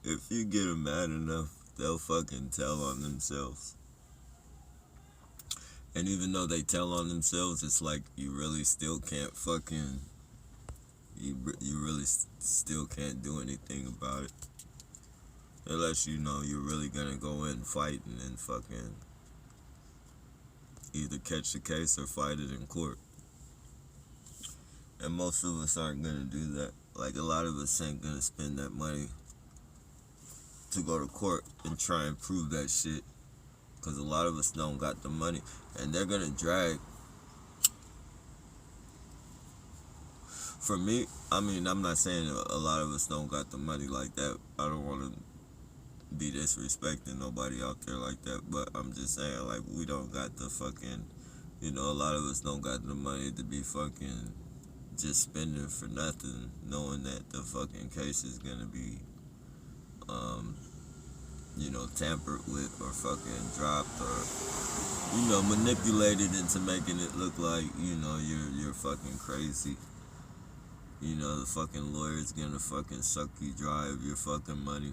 [SPEAKER 1] if you get them mad enough, they'll fucking tell on themselves. And even though they tell on themselves, it's like you really still can't fucking, you really still can't do anything about it. Unless, you know, you're really gonna go in and fight and then fucking either catch the case or fight it in court. And most of us aren't gonna do that. Like, a lot of us ain't gonna spend that money to go to court and try and prove that shit. Because a lot of us don't got the money. And they're gonna drag. For me, I mean, I'm not saying a lot of us don't got the money like that. I don't want to be disrespecting nobody out there like that. But I'm just saying, like, we don't got the fucking, you know, a lot of us don't got the money to be fucking just spending for nothing, knowing that the fucking case is gonna be, you know, tampered with or fucking dropped or, you know, manipulated into making it look like, you know, you're fucking crazy. You know, the fucking lawyer's gonna fucking suck you dry of your fucking money.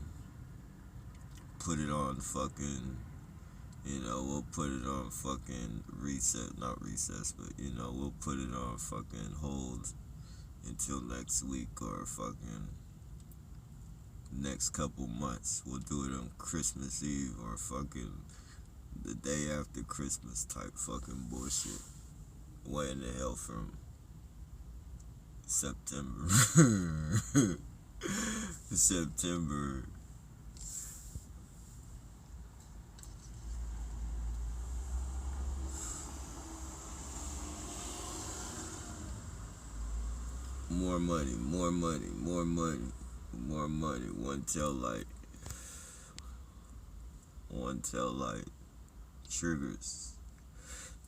[SPEAKER 1] Put it on fucking, you know, we'll put it on fucking not recess, but, you know, we'll put it on fucking hold until next week or fucking next couple months. We'll do it on Christmas Eve or fucking the day after Christmas type fucking bullshit. Way in the hell from September. September. More money, more money, more money, more money. One tail light. One tail light. Triggers.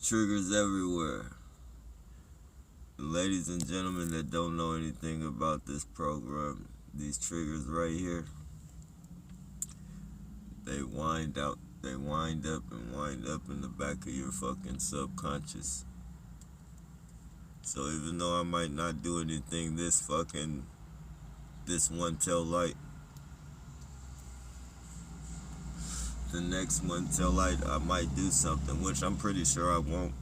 [SPEAKER 1] Triggers everywhere. Ladies and gentlemen that don't know anything about this program, these triggers right here, they wind up and wind up in the back of your fucking subconscious. So even though I might not do anything this one tail light, the next one tail light I might do something, which I'm pretty sure I won't.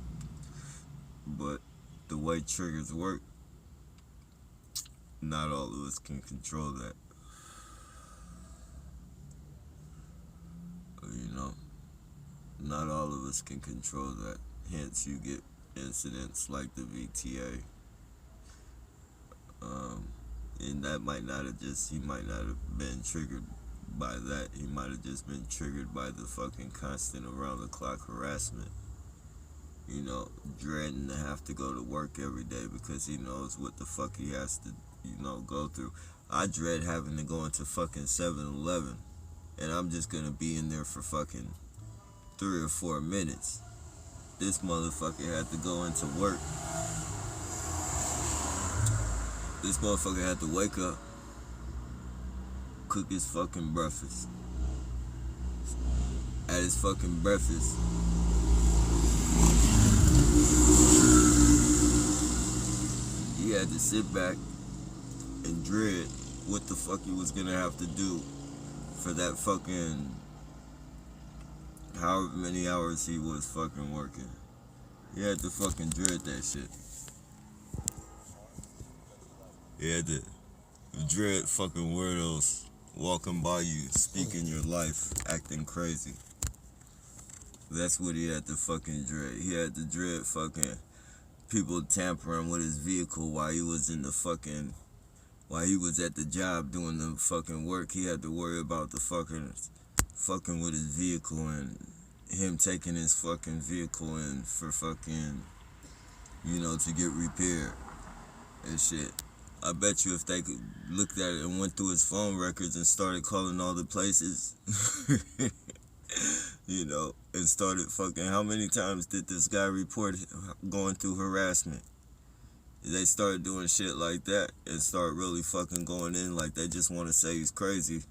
[SPEAKER 1] But the way triggers work, not all of us can control that. You know, not all of us can control that. Hence, you get incidents like the VTA. And that might not have he might not have been triggered by that. He might have just been triggered by the fucking constant around the clock harassment. You know, dreading to have to go to work every day because he knows what the fuck he has to, you know, go through. I dread having to go into fucking 7-Eleven and I'm just gonna be in there for fucking 3 or 4 minutes. This motherfucker had to go into work. This motherfucker had to wake up, cook his fucking breakfast. At his fucking breakfast, he had to sit back and dread what the fuck he was gonna have to do for that fucking however many hours he was fucking working. He had to fucking dread that shit. He had to dread fucking weirdos walking by you, speaking your life, acting crazy. That's what he had to fucking dread. He had to dread fucking people tampering with his vehicle while he was at the job doing the fucking work. He had to worry about the fucking with his vehicle and him taking his fucking vehicle in for fucking, you know, to get repaired and shit. I bet you if they could looked at it and went through his phone records and started calling all the places, you know, and started fucking, how many times did this guy report going through harassment? They started doing shit like that and start really fucking going in like they just want to say he's crazy.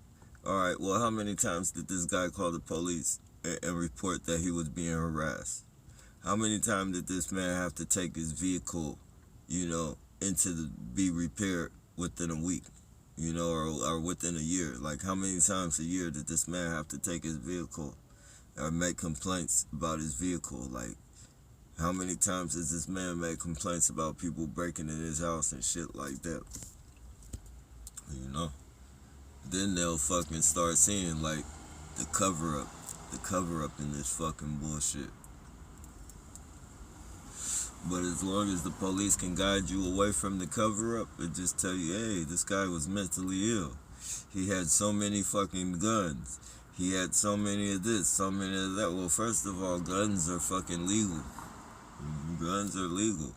[SPEAKER 1] Alright, well, how many times did this guy call the police and report that he was being harassed? How many times did this man have to take his vehicle, you know, be repaired within a week, you know, or within a year? Like, how many times a year did this man have to take his vehicle or make complaints about his vehicle? Like, how many times has this man made complaints about people breaking in his house and shit like that? You know? Then they'll fucking start seeing, like, the cover up in this fucking bullshit. But as long as the police can guide you away from the cover up and just tell you, hey, this guy was mentally ill. He had so many fucking guns. He had so many of this, so many of that. Well, first of all, guns are fucking legal. Guns are legal.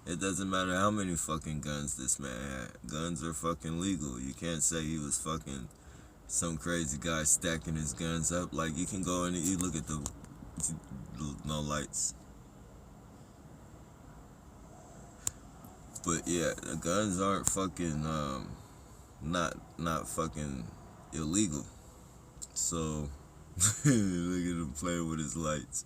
[SPEAKER 1] It doesn't matter how many fucking guns this man had. Guns are fucking legal. You can't say he was fucking some crazy guy stacking his guns up. Like, you can go and you look at the no lights. But yeah, the guns aren't fucking not fucking illegal. So look at him playing with his lights.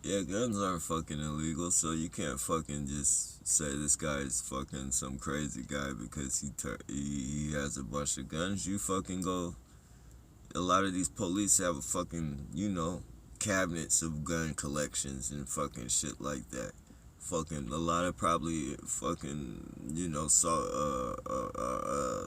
[SPEAKER 1] Yeah, guns aren't fucking illegal, so you can't fucking just say this guy is fucking some crazy guy because he has a bunch of guns. You fucking go. A lot of these police have a fucking, cabinets of gun collections and fucking shit like that. Fucking a lot of probably fucking,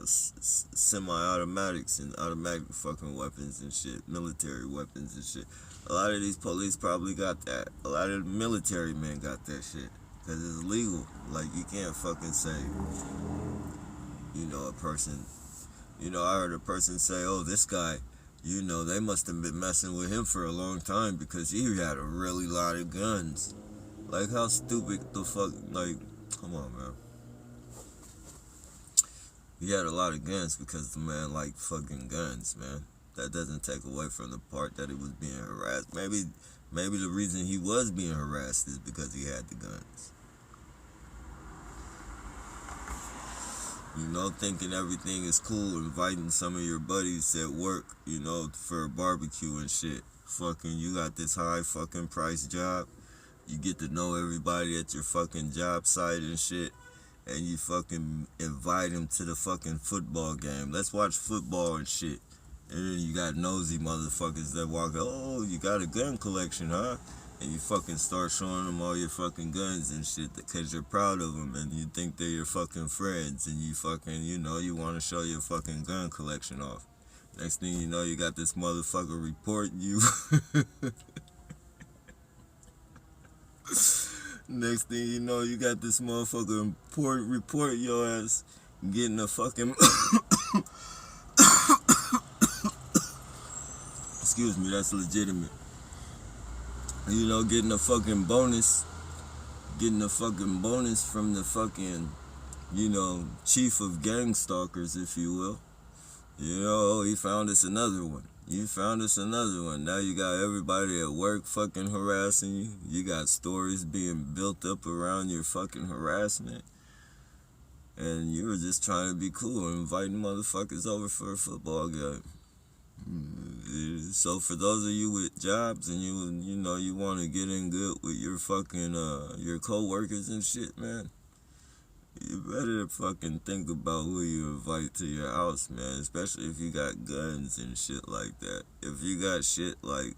[SPEAKER 1] semi-automatics and automatic fucking weapons and shit, military weapons and shit. A lot of these police probably got that. A lot of the military men got that shit. Because it's legal. Like, you can't fucking say, a person, I heard a person say, oh, this guy, they must have been messing with him for a long time because he had a really lot of guns. Like, how stupid the fuck, like, come on, man. He had a lot of guns because the man liked fucking guns, man. That doesn't take away from the part that he was being harassed. Maybe the reason he was being harassed is because he had the guns. Thinking everything is cool, inviting some of your buddies at work, for a barbecue and shit. Fucking, you got this high fucking price job. You get to know everybody at your fucking job site and shit. And you fucking invite them to the fucking football game. Let's watch football and shit. And then you got nosy motherfuckers that walk, oh, you got a gun collection, huh? And you fucking start showing them all your fucking guns and shit because you're proud of them and you think they're your fucking friends. And you fucking, you want to show your fucking gun collection off. Next thing you know, you got this motherfucker reporting you. Next thing you know, you got this motherfucker report your ass getting a fucking... Excuse me, that's legitimate. Getting a fucking bonus. Getting a fucking bonus from the fucking, chief of gang stalkers, if you will. Oh, he found us another one. You found us another one. Now you got everybody at work fucking harassing you. You got stories being built up around your fucking harassment. And you were just trying to be cool and inviting motherfuckers over for a football game. So for those of you with jobs and you want to get in good with your fucking your co-workers and shit, man, you better fucking think about who you invite to your house, man, especially if you got guns and shit like that. If you got shit like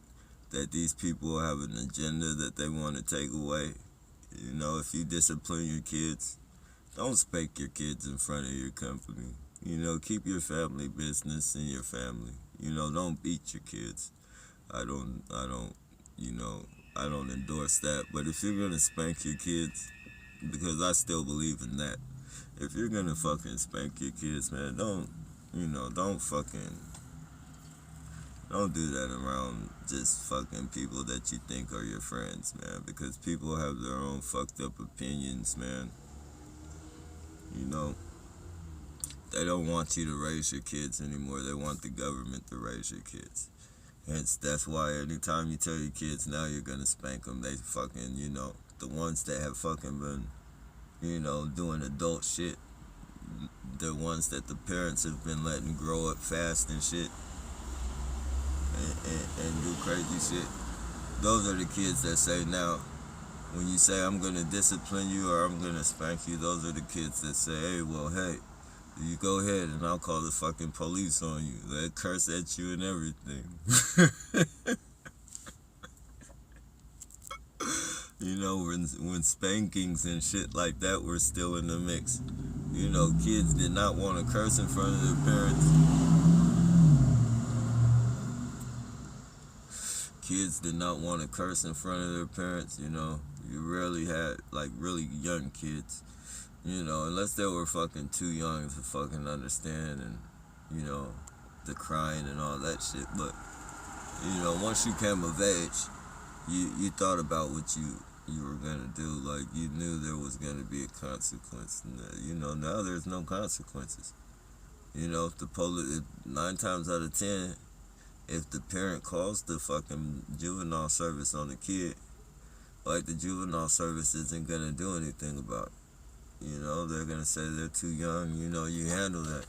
[SPEAKER 1] that, these people have an agenda that they want to take away. If you discipline your kids, don't spank your kids in front of your company. Keep your family business in your family. Don't beat your kids. I don't endorse that. But if you're gonna spank your kids, because I still believe in that. If you're gonna fucking spank your kids, man, don't do that around just fucking people that you think are your friends, man. Because people have their own fucked up opinions, man. They don't want you to raise your kids anymore. They want the government to raise your kids. Hence, that's why anytime you tell your kids now you're gonna spank them, they fucking, the ones that have fucking been, doing adult shit, the ones that the parents have been letting grow up fast and shit, and do crazy shit. Those are the kids that say now, when you say I'm gonna discipline you or I'm gonna spank you, those are the kids that say, hey, you go ahead and I'll call the fucking police on you. They curse at you and everything. When spankings and shit like that were still in the mix. Kids did not want to curse in front of their parents. kids did not want to curse in front of their parents, you know. You rarely had, like, really young kids, you know, unless they were fucking too young to fucking understand and, you know, the crying and all that shit. But, you know, once you came of age, you thought about what you were gonna do. Like, you knew there was gonna be a consequence. And, you know, now there's no consequences. You know, if the police, 9 times out of 10, if the parent calls the fucking juvenile service on the kid, like, the juvenile service isn't gonna do anything about it. You know, they're gonna say they're too young. You know, you handle that.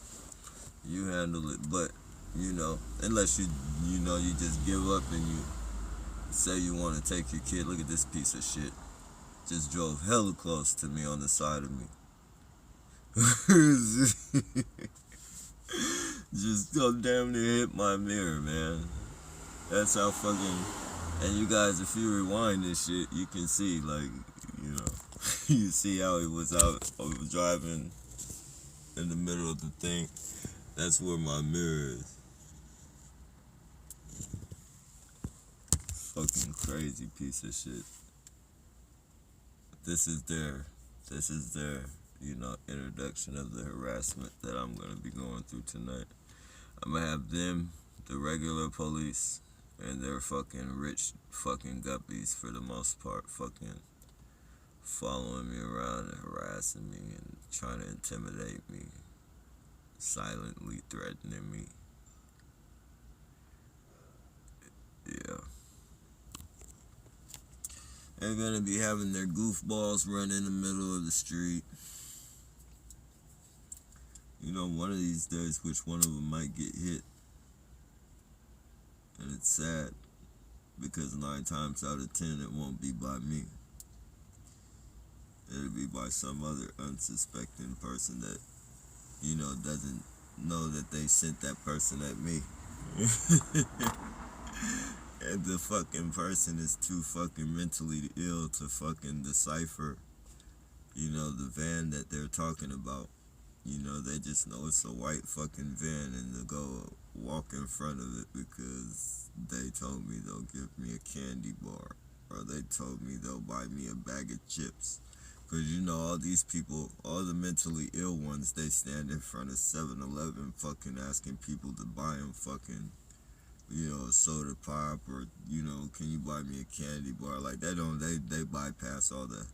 [SPEAKER 1] You handle it. But, you know, unless you know, you just give up and you say you want to take your kid. Look at this piece of shit. Just drove hella close to me on the side of me. Just damn near hit my mirror, man. That's how fucking... And you guys, if you rewind this shit, you can see, like, you know, you see how he was out driving in the middle of the thing. That's where my mirror is. Fucking crazy piece of shit. This is their, you know, introduction of the harassment that I'm gonna be going through tonight. I'm gonna have them, the regular police, and their fucking rich fucking guppies for the most part, fucking following me around and harassing me and trying to intimidate me, silently threatening me. Yeah. They're gonna be having their goofballs run in the middle of the street. You know, one of these days, which one of them might get hit. And it's sad, because 9 times out of 10, it won't be by me. It'll be by some other unsuspecting person that, you know, doesn't know that they sent that person at me. And the fucking person is too fucking mentally ill to fucking decipher, you know, the van that they're talking about. You know, they just know it's a white fucking van and they'll go walk in front of it because they told me they'll give me a candy bar, or they told me they'll buy me a bag of chips. Because, you know, all these people, all the mentally ill ones, they stand in front of 7-Eleven fucking asking people to buy them fucking, you know, a soda pop, or, you know, can you buy me a candy bar? Like, they bypass all the,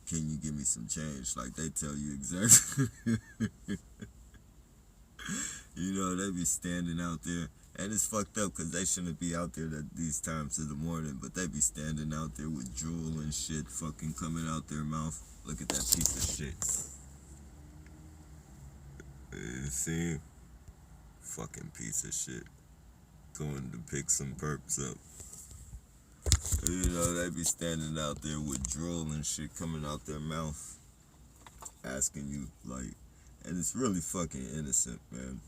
[SPEAKER 1] can you give me some change? Like, they tell you exactly. You know, they be standing out there. And it's fucked up because they shouldn't be out there at these times of the morning, but they be standing out there with drool and shit fucking coming out their mouth. Look at that piece of shit. You see? Fucking piece of shit. Going to pick some perps up. You know, they be standing out there with drool and shit coming out their mouth, asking you, like, and it's really fucking innocent, man.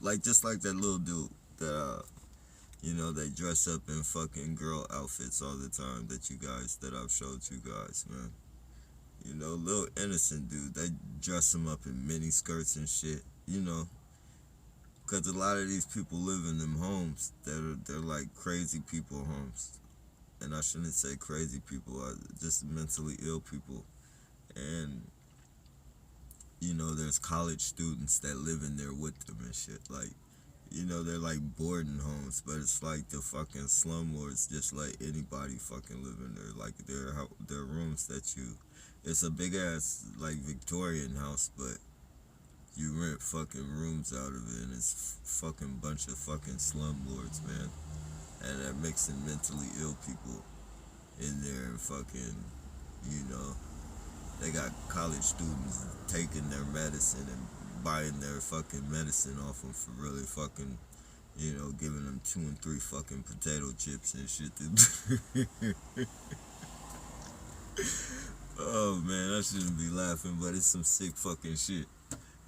[SPEAKER 1] Like just like that little dude that, you know, they dress up in fucking girl outfits all the time that I've showed you guys, man. You know, little innocent dude, they dress him up in mini skirts and shit, you know. Because a lot of these people live in them homes they're like crazy people homes. And I shouldn't say crazy people, just mentally ill people. And, you know, there's college students that live in there with them and shit. Like, you know, they're like boarding homes, but it's like the fucking slumlords just let anybody fucking live in there. Like, they're rooms that it's a big ass, like, Victorian house, but you rent fucking rooms out of it, and it's fucking bunch of fucking slumlords, man. And they're mixing mentally ill people in there and fucking, you know, they got college students taking their medicine and buying their fucking medicine off them for really fucking, you know, giving them 2 and 3 fucking potato chips and shit. Oh man, I shouldn't be laughing, but it's some sick fucking shit.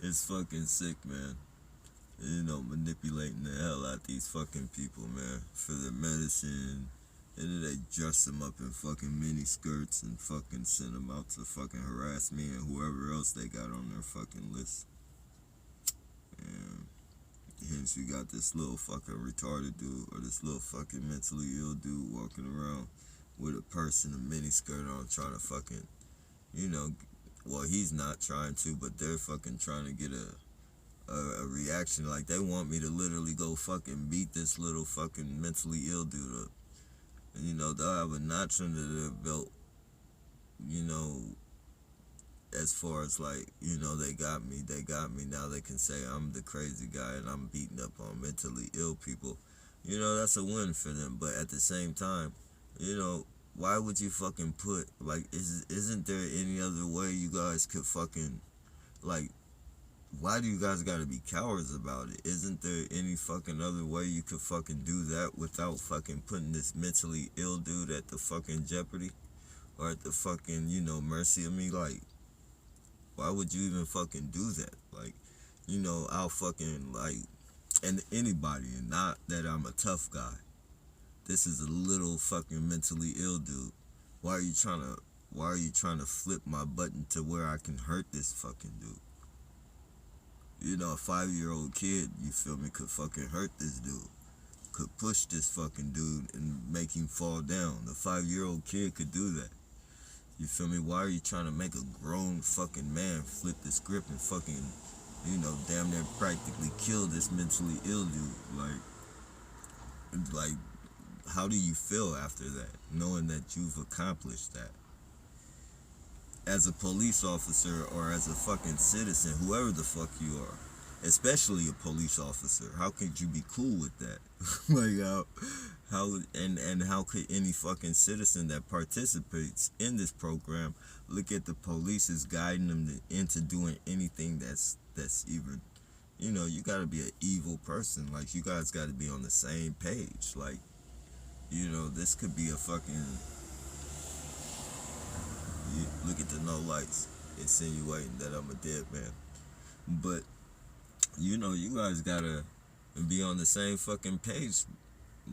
[SPEAKER 1] It's fucking sick, man. You know, manipulating the hell out these fucking people, man, for their medicine. And then they dress them up in fucking mini skirts and fucking send them out to fucking harass me and whoever else they got on their fucking list. And, you instance, you got this little fucking retarded dude or this little fucking mentally ill dude walking around with a purse and a mini skirt on trying to fucking, you know, well, he's not trying to, but they're fucking trying to get a reaction. Like, they want me to literally go fucking beat this little fucking mentally ill dude up. And, you know, they'll have a notch under their belt, you know, as far as like, you know, they got me. Now they can say I'm the crazy guy and I'm beating up on mentally ill people. You know, that's a win for them. But at the same time, you know, why would you fucking put, like, isn't there any other way you guys could fucking, like, why do you guys gotta be cowards about it? Isn't there any fucking other way you could fucking do that without fucking putting this mentally ill dude at the fucking jeopardy? Or at the fucking, you know, mercy of me? Like, why would you even fucking do that? Like, you know, I'll fucking, like, and anybody, and not that I'm a tough guy. This is a little fucking mentally ill dude. Why are you trying to flip my button to where I can hurt this fucking dude? You know, a 5-year-old kid, you feel me, could fucking hurt this dude. Could push this fucking dude and make him fall down. A 5-year-old kid could do that. You feel me? Why are you trying to make a grown fucking man flip the script and fucking, you know, damn near practically kill this mentally ill dude? Like, how do you feel after that, knowing that you've accomplished that? As a police officer or as a fucking citizen, whoever the fuck you are, especially a police officer, how could you be cool with that? Like, how could any fucking citizen that participates in this program look at the police as guiding them into doing anything that's even, you know, you gotta be an evil person. Like, you guys gotta be on the same page. Like, you know, this could be a fucking, you look at the no lights, insinuating that I'm a dead man. But, you know, you guys gotta be on the same fucking page.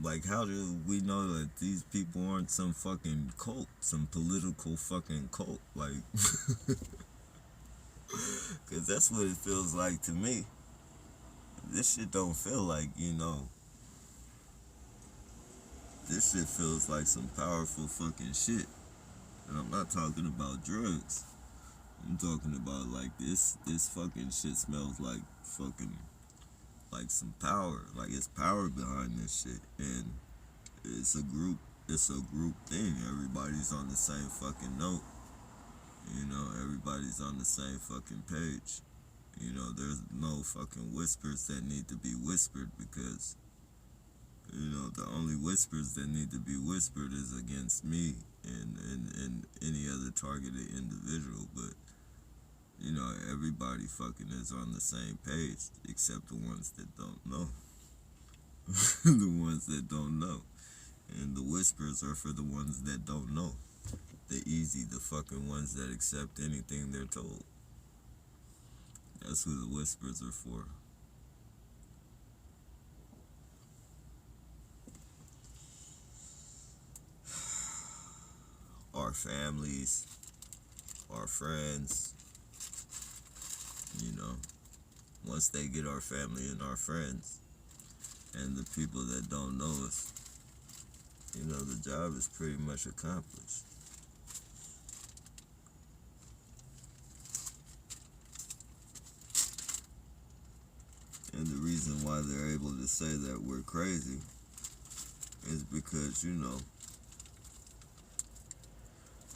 [SPEAKER 1] Like, how do we know that these people aren't some fucking cult, some political fucking cult? Like, because that's what it feels like to me. This shit don't feel like, you know, this shit feels like some powerful fucking shit. And I'm not talking about drugs. I'm talking about, like, this fucking shit smells like fucking, like, some power. Like, it's power behind this shit. And it's a group thing. Everybody's on the same fucking note. You know, everybody's on the same fucking page. You know, there's no fucking whispers that need to be whispered, because, you know, the only whispers that need to be whispered is against me and any other targeted individual. But, you know, everybody fucking is on the same page, except the ones that don't know. The ones that don't know. And the whispers are for the ones that don't know. The fucking ones that accept anything they're told. That's who the whispers are for. Our families, our friends, you know, once they get our family and our friends, and the people that don't know us, you know, the job is pretty much accomplished. And the reason why they're able to say that we're crazy is because, you know,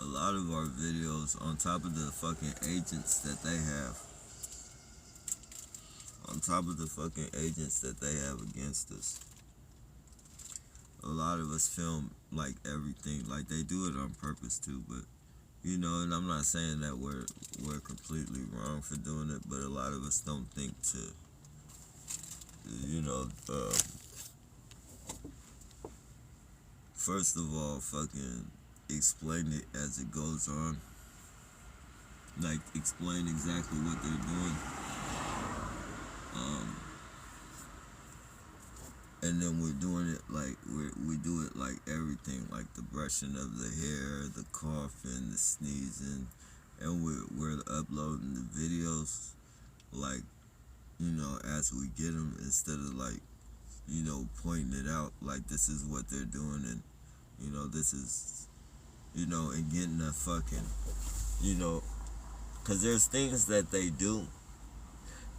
[SPEAKER 1] a lot of our videos, on top of the fucking agents that they have, against us, a lot of us film, like, everything. Like, they do it on purpose too, but, you know, and I'm not saying that we're completely wrong for doing it, but a lot of us don't think to, you know, first of all, fucking explain it as it goes on. Like, explain exactly what they're doing. And then we're doing it like, we do it like everything, like the brushing of the hair, the coughing, the sneezing, and we're uploading the videos like as we get them, instead of like, pointing it out like this is what they're doing, and this is, and getting a fucking, because there's things that they do,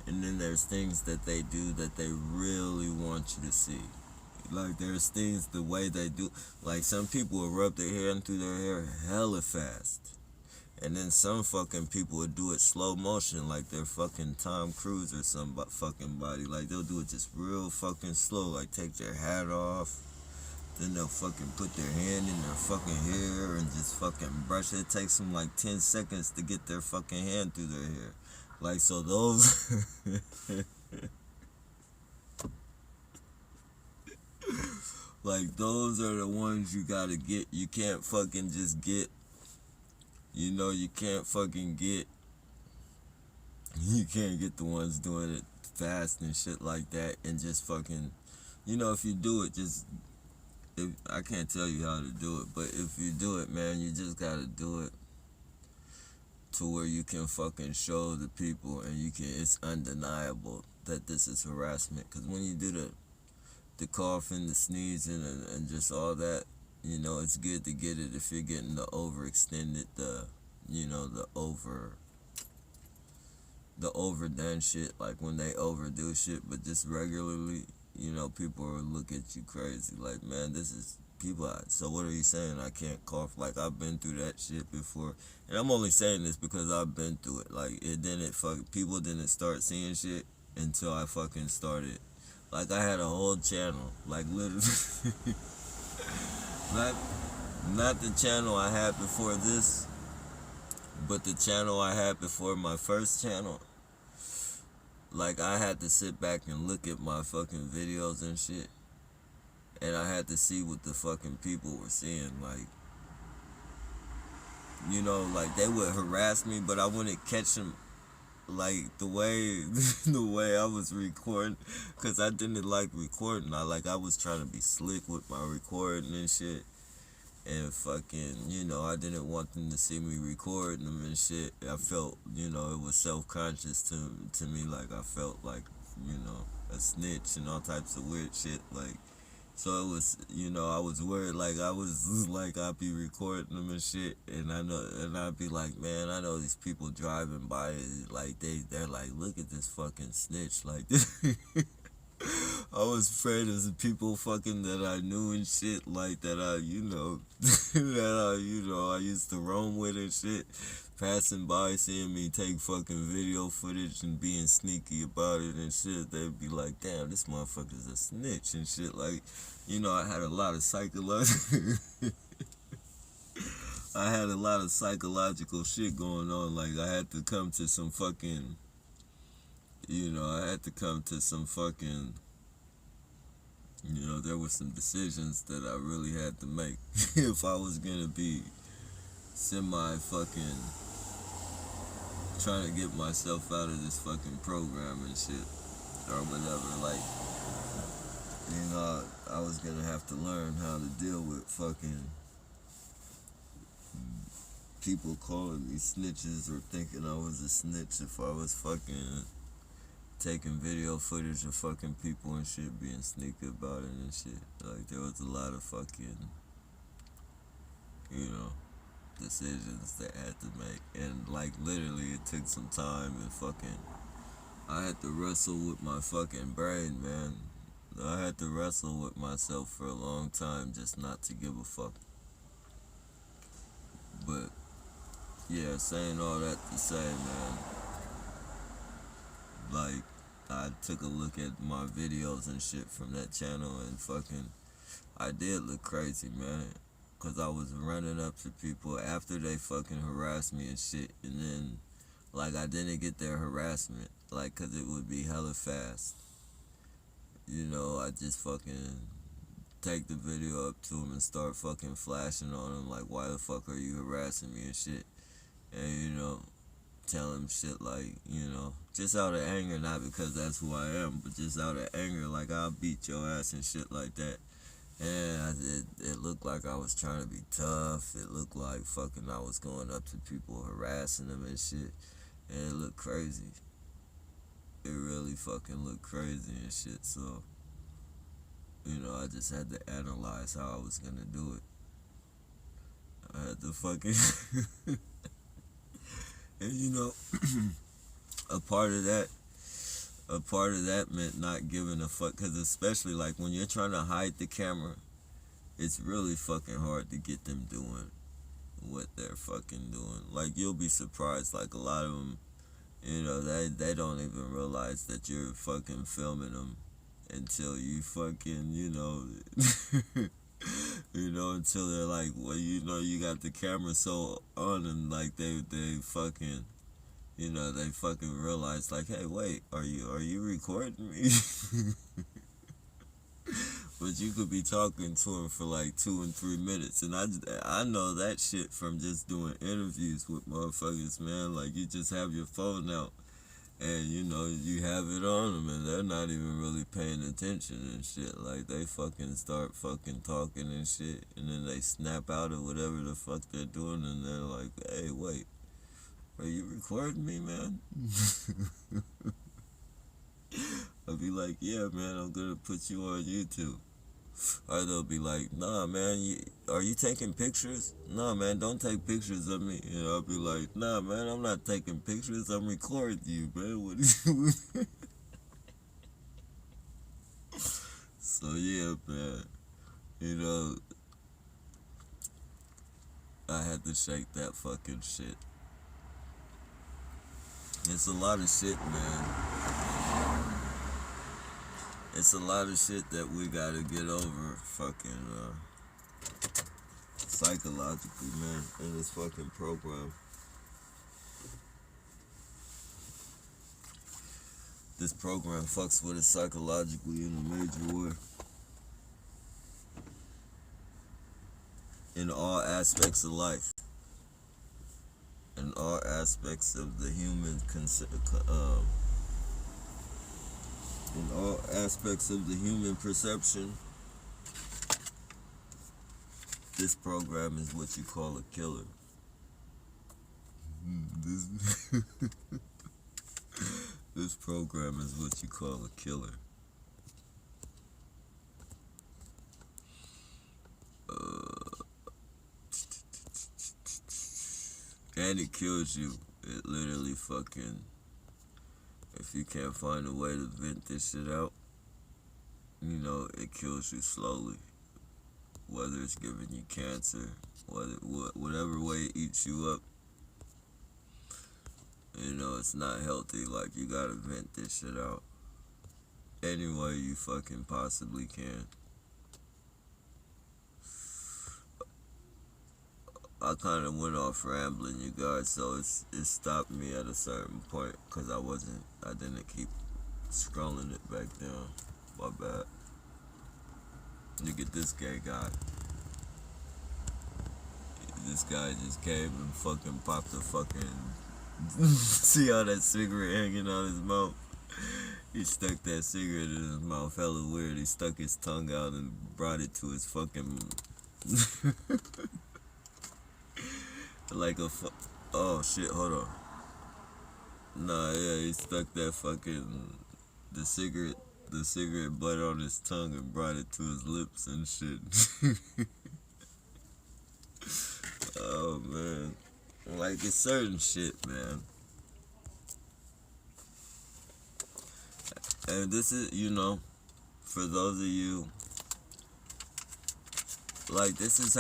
[SPEAKER 1] and then there's things that they do that they really want you to see. Like, there's things, the way they do, like, some people will rub their hand through their hair hella fast. And then some fucking people would do it slow motion, like they're fucking Tom Cruise or some fucking body. Like, they'll do it just real fucking slow, like take their hat off. Then they'll fucking put their hand in their fucking hair and just fucking brush it. It takes them like 10 seconds to get their fucking hand through their hair. Like, so those... like, those are the ones you gotta get. You can't fucking just get... you can't fucking get... You can't get the ones doing it fast and shit like that and just fucking... if you do it, just... I can't tell you how to do it, but if you do it, man, you just gotta do it to where you can fucking show the people, and it's undeniable that this is harassment. Because when you do the coughing, the sneezing, and just all that, it's good to get it if you're getting the overextended, the overdone shit, like when they overdo shit. But just regularly, people will look at you crazy, like, man, this is people. So what are you saying? I can't cough? Like, I've been through that shit before, and I'm only saying this because I've been through it. Like, people didn't start seeing shit until I fucking started. Like, I had a whole channel, like, literally, not the channel I had before this, but the channel I had before my first channel. Like, I had to sit back and look at my fucking videos and shit, and I had to see what the fucking people were seeing. Like, like, they would harass me, but I wouldn't catch them, like, the way I was recording, because I didn't like recording. I was trying to be slick with my recording and shit, and fucking, I didn't want them to see me recording them and shit. I felt, it was self-conscious to me, like, I felt like, a snitch and all types of weird shit, like, so it was, I was worried, like, I'd be recording them and shit, and I'd be like, man, I know these people driving by, like, they're like, look at this fucking snitch, like, this. I was afraid of the people fucking that I knew and shit, like, that I used to roam with and shit, passing by, seeing me take fucking video footage and being sneaky about it and shit. They'd be like, damn, this motherfucker's a snitch and shit. Like, I had a lot of psychological shit going on. Like, I had to come to some fucking, there were some decisions that I really had to make if I was gonna be semi-fucking trying to get myself out of this fucking program and shit, or whatever. Like, I was gonna have to learn how to deal with fucking people calling me snitches or thinking I was a snitch if I was fucking taking video footage of fucking people and shit, being sneaky about it and shit. Like, there was a lot of fucking, decisions that I had to make. And, like, literally, it took some time and fucking, I had to wrestle with my fucking brain, man. I had to wrestle with myself for a long time just not to give a fuck. But, yeah, saying all that to say, man, like, I took a look at my videos and shit from that channel, and fucking, I did look crazy, man. Cause I was running up to people after they fucking harassed me and shit, and then, like, I didn't get their harassment, like, cause it would be hella fast. I just fucking take the video up to them and start fucking flashing on them, like, why the fuck are you harassing me and shit? And, tell them shit like, just out of anger, not because that's who I am, but just out of anger, like, I'll beat your ass and shit like that. And it looked like I was trying to be tough. It looked like fucking I was going up to people, harassing them and shit. And it looked crazy. it really fucking looked crazy and shit. So, you know, I just had to analyze how I was gonna do it. I had to fucking, and you know, a part of that meant not giving a fuck, because especially like when you're trying to hide the camera, it's really fucking hard to get them doing what they're fucking doing. Like, you'll be surprised, like a lot of them, you know, they don't even realize that you're fucking filming them until you fucking, you know, you know, until they're like, well, you know, you got the camera so on them, like they fucking, you know, they fucking realize, like, hey, wait, are you recording me? But you could be talking to him for like 2 and 3 minutes, and I know that shit from just doing interviews with motherfuckers, man. Like, you just have your phone out, and you know, you have it on them, and they're not even really paying attention and shit. Like, they fucking start fucking talking and shit, and then they snap out of whatever the fuck they're doing, and they're like, hey, wait, are you recording me, man? I'll be like, yeah, man, I'm gonna put you on YouTube. Or they'll be like, nah, man, are you taking pictures? Nah, man, don't take pictures of me. And I'll be like, nah, man, I'm not taking pictures. I'm recording you, man. What is you? So, yeah, man, you know, I had to shake that fucking shit. It's a lot of shit, man. It's a lot of shit that we gotta get over fucking psychologically, man, in this fucking program. This program fucks with us psychologically in a major way. In all aspects of life. In all aspects of the human in all aspects of the human perception, this program is what you call a killer. This program is what you call a killer. And it kills you. It literally fucking, if you can't find a way to vent this shit out, you know, it kills you slowly. Whether it's giving you cancer, whatever way it eats you up, you know, it's not healthy. Like, you gotta vent this shit out any way you fucking possibly can. I kind of went off rambling, you guys, so it stopped me at a certain point because I didn't keep scrolling it back down. My bad. Look at this gay guy. This guy just came and fucking popped a fucking... See how that cigarette hanging out his mouth? He stuck that cigarette in his mouth hella weird. He stuck his tongue out and brought it to his fucking... like a oh shit, hold on. Nah, yeah, he stuck that fucking the cigarette butt on his tongue and brought it to his lips and shit. Oh man, like, it's certain shit, man. And this is, you know, for those of you, like, this is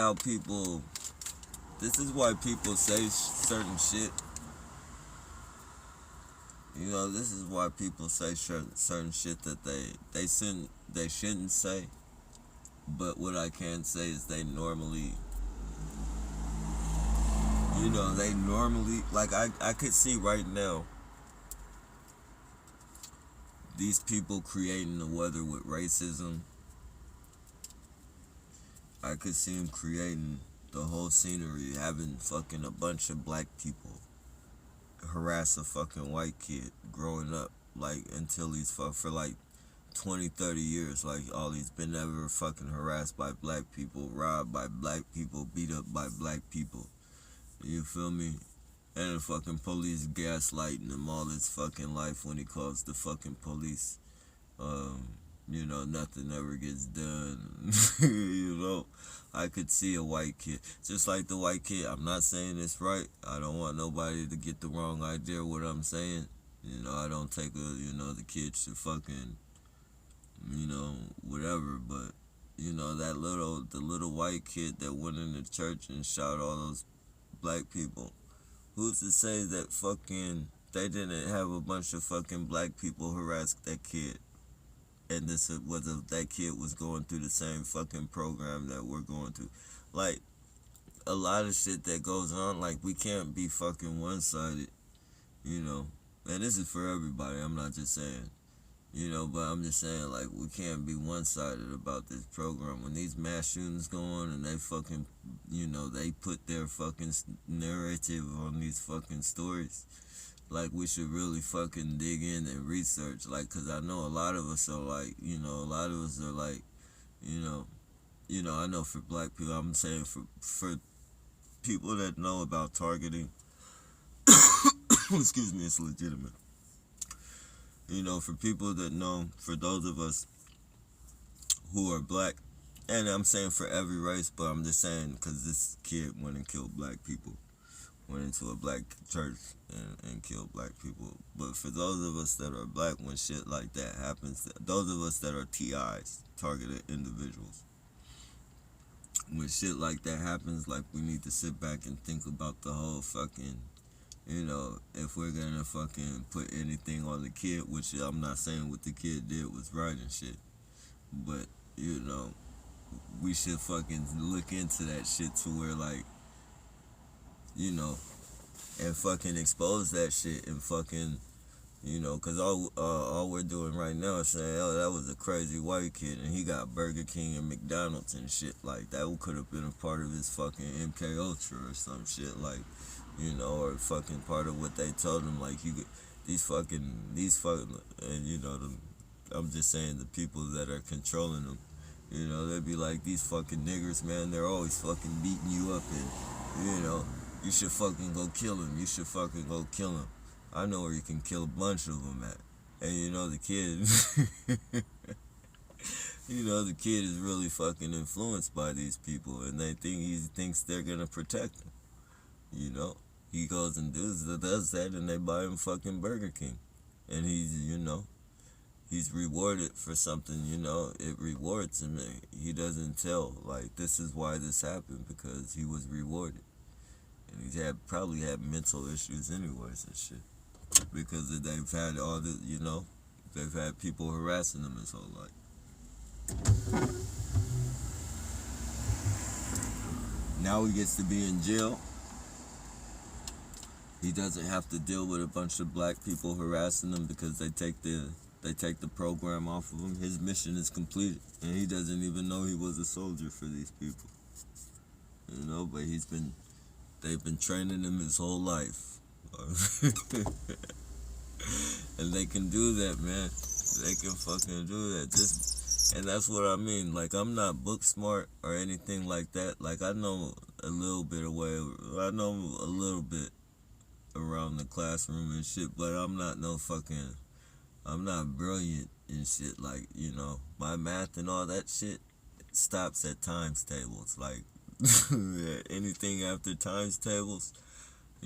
[SPEAKER 1] why people say certain shit. You know, this is why people say certain shit that they shouldn't say. But what I can say is they normally, you know, like, I could see right now these people creating the weather with racism. I could see them creating the whole scenery, having fucking a bunch of black people harass a fucking white kid growing up, like, until he's for like 20, 30 years. Like, all he's been ever fucking harassed by black people, robbed by black people, beat up by black people. You feel me? And the fucking police gaslighting him all his fucking life when he calls the fucking police. Nothing ever gets done. I could see a white kid, just like the white kid. I'm not saying it's right. I don't want nobody to get the wrong idea of what I'm saying. I don't take the kids to fucking, whatever. But, the little white kid that went into church and shot all those black people. Who's to say that fucking they didn't have a bunch of fucking black people harass that kid? And that kid was going through the same fucking program that we're going through. Like, a lot of shit that goes on, like, we can't be fucking one-sided, And this is for everybody, I'm not just saying, but I'm just saying, like, we can't be one-sided about this program. When these mass shootings go on and they fucking, they put their fucking narrative on these fucking stories, like, we should really fucking dig in and research, like, because I know a lot of us are like, I know for black people, I'm saying for people that know about targeting, excuse me, it's legitimate. For people that know, for those of us who are black, and I'm saying for every race, but I'm just saying because this kid went and killed black people. Went into a black church and killed black people. But for those of us that are black, when shit like that happens, those of us that are TIs, targeted individuals, when shit like that happens, like, we need to sit back and think about the whole fucking, if we're gonna fucking put anything on the kid, which I'm not saying what the kid did was right and shit, but, we should fucking look into that shit to where, like, and fucking expose that shit and fucking, because all we're doing right now is saying, oh, that was a crazy white kid and he got Burger King and McDonald's and shit like that. Could have been a part of his fucking MK Ultra or some shit, like, or fucking part of what they told him, like, these fucking, and I'm just saying the people that are controlling them, they'd be like, these fucking niggers, man, they're always fucking beating you up and, you should fucking go kill him. You should fucking go kill him. I know where you can kill a bunch of them at. And the kid, the kid is really fucking influenced by these people, and he thinks they're gonna protect him. He goes and does that, and they buy him fucking Burger King, and he's rewarded for something. It rewards him. He doesn't tell, like, this is why this happened, because he was rewarded. And he's probably had mental issues anyways and shit. Because they've had all the, they've had people harassing him his whole life. Now he gets to be in jail. He doesn't have to deal with a bunch of black people harassing him because they take the program off of him. His mission is completed. And he doesn't even know he was a soldier for these people. But they've been training him his whole life. And they can do that, man. They can fucking do that. And that's what I mean. Like, I'm not book smart or anything like that. Like, I know a little bit around the classroom and shit, but I'm not brilliant and shit. Like, my math and all that shit stops at times tables. Like, anything after times tables,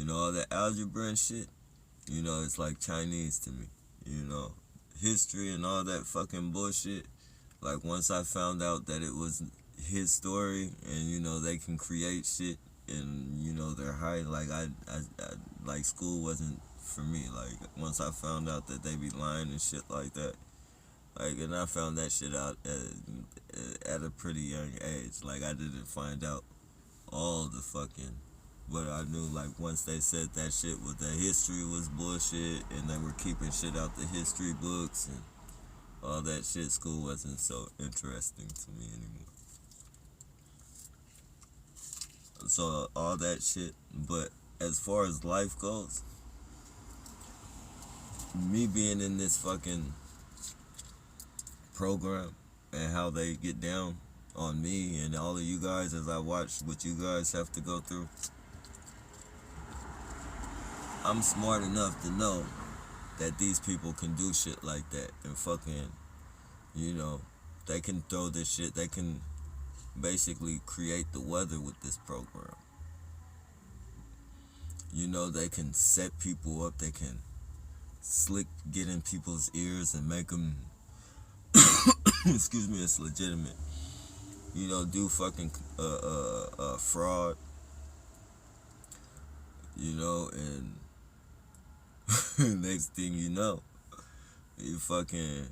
[SPEAKER 1] all the algebra and shit, it's like Chinese to me, history and all that fucking bullshit. Like, once I found out that it was his story and, they can create shit and, they're high, like, I like, school wasn't for me. Like, once I found out that they be lying and shit like that, like, and I found that shit out at a pretty young age. Like, I didn't find out all the fucking, but I knew, like, once they said that shit with the history was bullshit and they were keeping shit out the history books and all that shit, school wasn't so interesting to me anymore. So all that shit, but as far as life goes, me being in this fucking program and how they get down on me and all of you guys as I watch what you guys have to go through, I'm smart enough to know that these people can do shit like that and fucking, you know, they can throw this shit. They can basically create the weather with this program. You know, they can set people up. They can slick get in people's ears and make them, excuse me, it's legitimate. You know, do fucking fraud. You know, and next thing you know, you fucking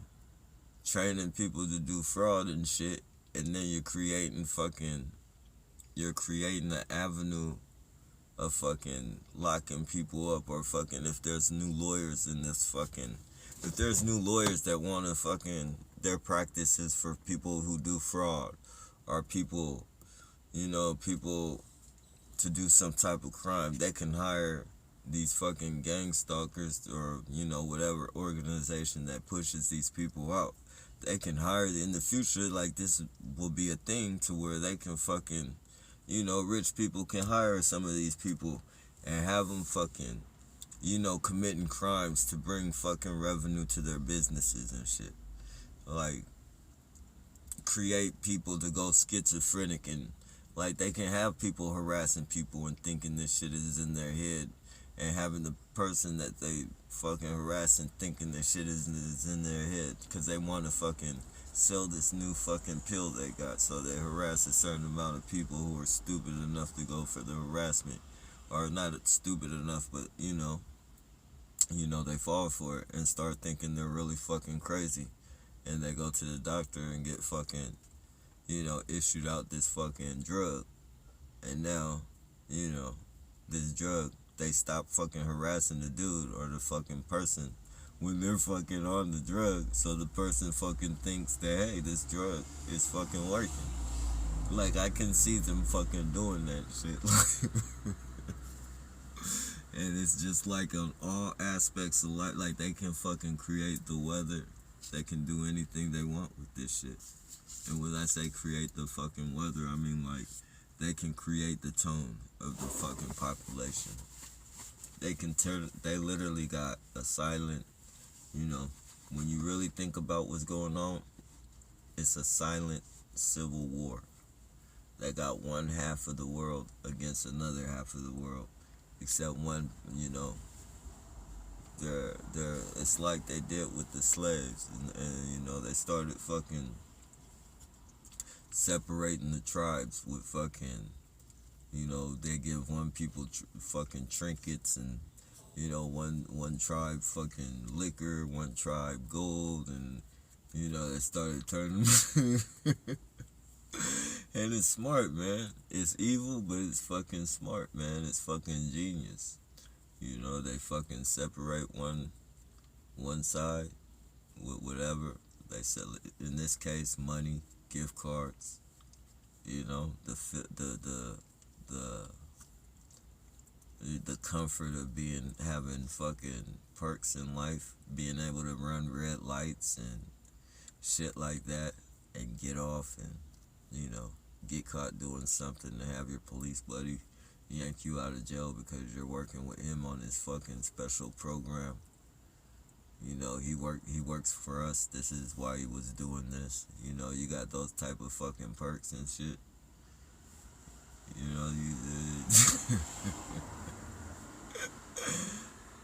[SPEAKER 1] training people to do fraud and shit, and then you're creating an avenue of fucking locking people up, or fucking if there's new lawyers in this fucking, if there's new lawyers that want to fucking, their practices for people who do fraud, or people, you know, people to do some type of crime, they can hire these fucking gang stalkers, or, you know, whatever organization that pushes these people out. They can hire in the future, like this will be a thing to where they can fucking, you know, rich people can hire some of these people and have them fucking, you know, committing crimes to bring fucking revenue to their businesses and shit. Like, create people to go schizophrenic, and like they can have people harassing people and thinking this shit is in their head, and having the person that they fucking harassing thinking this shit is in their head because they want to fucking sell this new fucking pill they got. So they harass a certain amount of people who are stupid enough to go for the harassment, or not stupid enough, but you know, they fall for it and start thinking they're really fucking crazy, and they go to the doctor and get fucking, you know, issued out this fucking drug, and now, you know, this drug, they stop fucking harassing the dude or the fucking person when they're fucking on the drug, so the person fucking thinks that, hey, this drug is fucking working. Like, I can see them fucking doing that shit. And it's just like on all aspects of life, like they can fucking create the weather. They can do anything they want with this shit. And when I say create the fucking weather, I mean like they can create the tone of the fucking population. They can they literally got a silent, you know, when you really think about what's going on, it's a silent civil war. They got one half of the world against another half of the world, except one, you know, it's like they did with the slaves, and you know, they started fucking separating the tribes with fucking, you know, they give one people fucking trinkets, and you know, one tribe fucking liquor, one tribe gold, and you know, they started turning. And it's smart, man. It's evil, but it's fucking smart, man. It's fucking genius. You know, they fucking separate one side with whatever they sell. In this case, money, gift cards. You know, the comfort of having fucking perks in life, being able to run red lights and shit like that, and get off and, you know, get caught doing something, to have your police buddy yank you out of jail because you're working with him on his fucking special program. You know, he works for us. This is why he was doing this. You know, you got those type of fucking perks and shit. You know,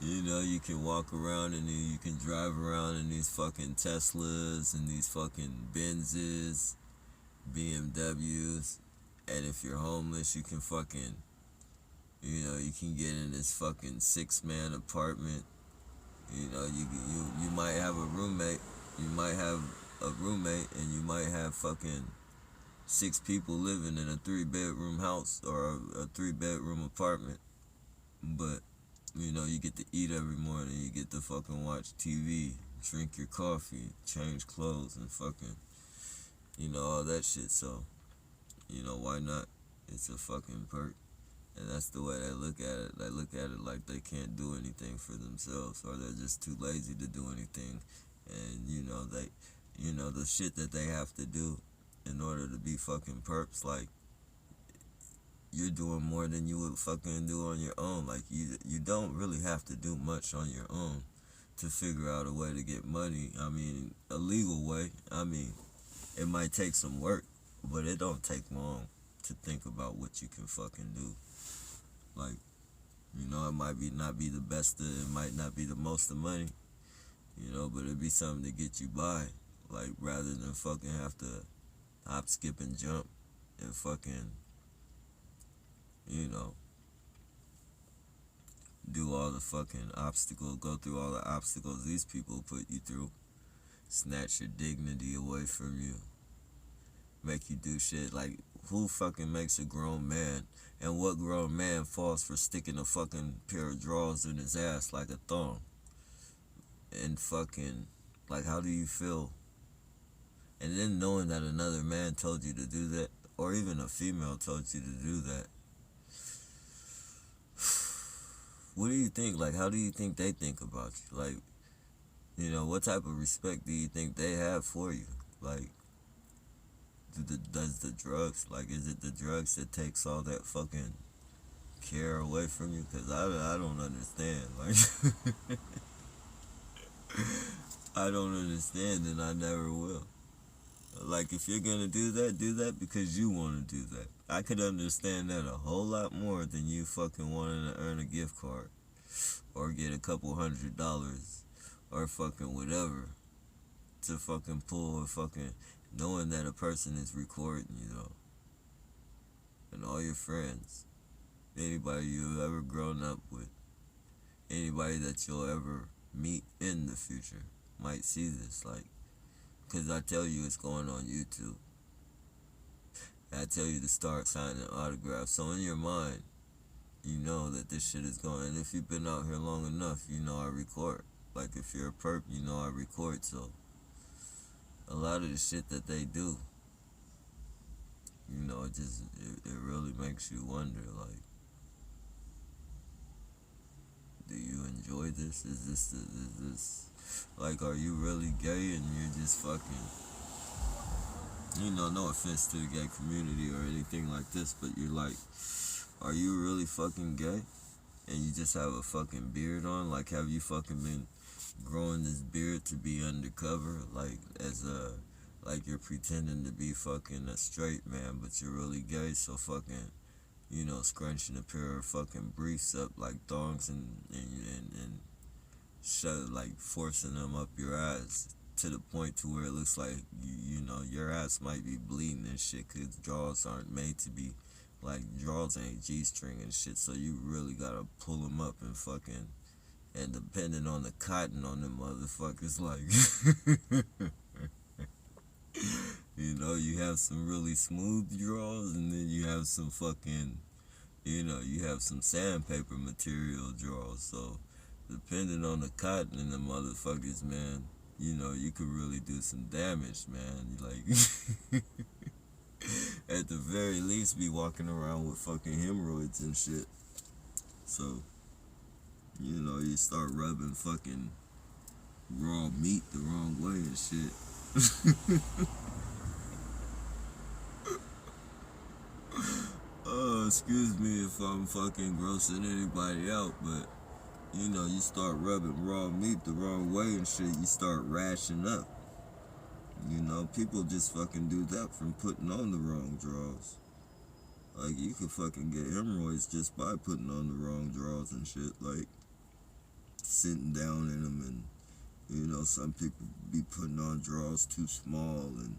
[SPEAKER 1] you know, you can walk around and you can drive around in these fucking Teslas and these fucking Benzes, BMWs, and if you're homeless, you can fucking, you know, you can get in this fucking 6-man apartment. You know, you might have a roommate. You might have a roommate, and you might have fucking 6 people living in a 3-bedroom house or a 3-bedroom apartment. But, you know, you get to eat every morning. You get to fucking watch TV, drink your coffee, change clothes, and fucking, you know, all that shit. So, you know, why not? It's a fucking perk. And that's the way they look at it. They look at it like they can't do anything for themselves, or they're just too lazy to do anything. And, you know, the shit that they have to do in order to be fucking perps, like, you're doing more than you would fucking do on your own. Like, you don't really have to do much on your own to figure out a way to get money. I mean, a legal way. I mean, it might take some work, but it don't take long to think about what you can fucking do. Like, you know, it might not be the best, it might not be the most of money, you know, but it'd be something to get you by. Like, rather than fucking have to hop, skip, and jump and fucking, you know, do all the fucking obstacles, go through all the obstacles these people put you through, snatch your dignity away from you, make you do shit. Like, who fucking makes a grown man, and what grown man falls for sticking a fucking pair of drawers in his ass like a thong? And fucking, like, how do you feel? And then knowing that another man told you to do that, or even a female told you to do that, what do you think? Like, how do you think they think about you? Like, you know, what type of respect do you think they have for you? Like, does the drugs, like, is it the drugs that takes all that fucking care away from you? Because I don't understand. Like, I don't understand, and I never will. Like, if you're gonna do that because you want to do that. I could understand that a whole lot more than you fucking wanting to earn a gift card or get a couple $100 or fucking whatever to fucking pull a fucking, knowing that a person is recording you though, and all your friends, anybody you've ever grown up with, anybody that you'll ever meet in the future might see this. Like, because I tell you it's going on YouTube. I tell you to start signing autographs. So in your mind, you know that this shit is going. And if you've been out here long enough, you know I record. Like, if you're a perp, you know I record. So a lot of the shit that they do, you know, it really makes you wonder, like, do you enjoy this? Is this, like, are you really gay and you're just fucking, you know, no offense to the gay community or anything like this, but you're like, are you really fucking gay? And you just have a fucking beard on? Like, have you fucking been growing this beard to be undercover? Like, as a, like you're pretending to be fucking a straight man, but you're really gay, so fucking, you know, scrunching a pair of fucking briefs up like thongs and shut, like, forcing them up your ass to the point to where it looks like, you know, your ass might be bleeding and shit, because drawers aren't made to be, like, drawers ain't G-string and shit, so you really gotta pull them up and fucking, and depending on the cotton on them motherfuckers, like, you know, you have some really smooth drawers, and then you have some fucking, you know, you have some sandpaper material drawers, so depending on the cotton in the motherfuckers, man, you know, you could really do some damage, man. Like, at the very least, be walking around with fucking hemorrhoids and shit. So, you know, you start rubbing fucking raw meat the wrong way and shit. Oh, excuse me if I'm fucking grossing anybody out, but, you know, you start rubbing raw meat the wrong way and shit, you start rashing up. You know, people just fucking do that from putting on the wrong drawers. Like, you could fucking get hemorrhoids just by putting on the wrong drawers and shit. Like, sitting down in them, and, you know, some people be putting on drawers too small, and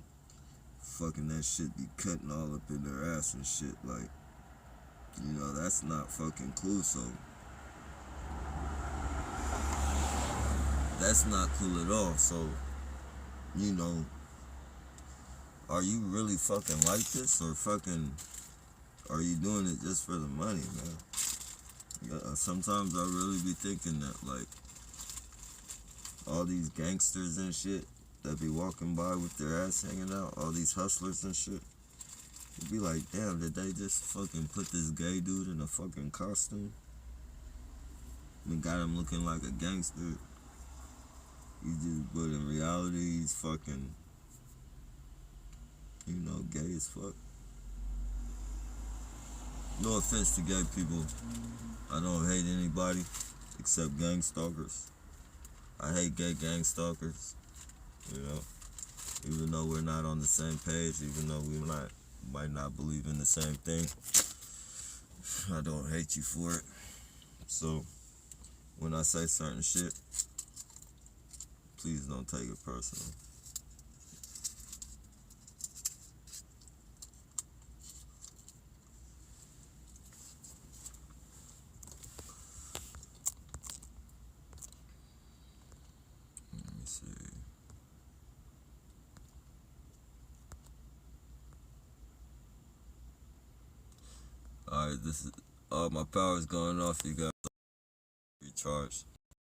[SPEAKER 1] fucking that shit be cutting all up in their ass and shit. Like, you know, that's not fucking cool, so that's not cool at all. So, you know, are you really fucking like this, or fucking are you doing it just for the money, man? Yeah, sometimes I really be thinking that, like, all these gangsters and shit that be walking by with their ass hanging out, all these hustlers and shit, you'd be like, damn, did they just fucking put this gay dude in a fucking costume and got him looking like a gangster? But in reality, he's fucking, you know, gay as fuck. No offense to gay people. I don't hate anybody except gang stalkers. I hate gay gang stalkers. You know, even though we're not on the same page, even though we might not believe in the same thing, I don't hate you for it. So when I say certain shit, please don't take it personal. Let me see. Alright, this is my power's going off. You got recharged.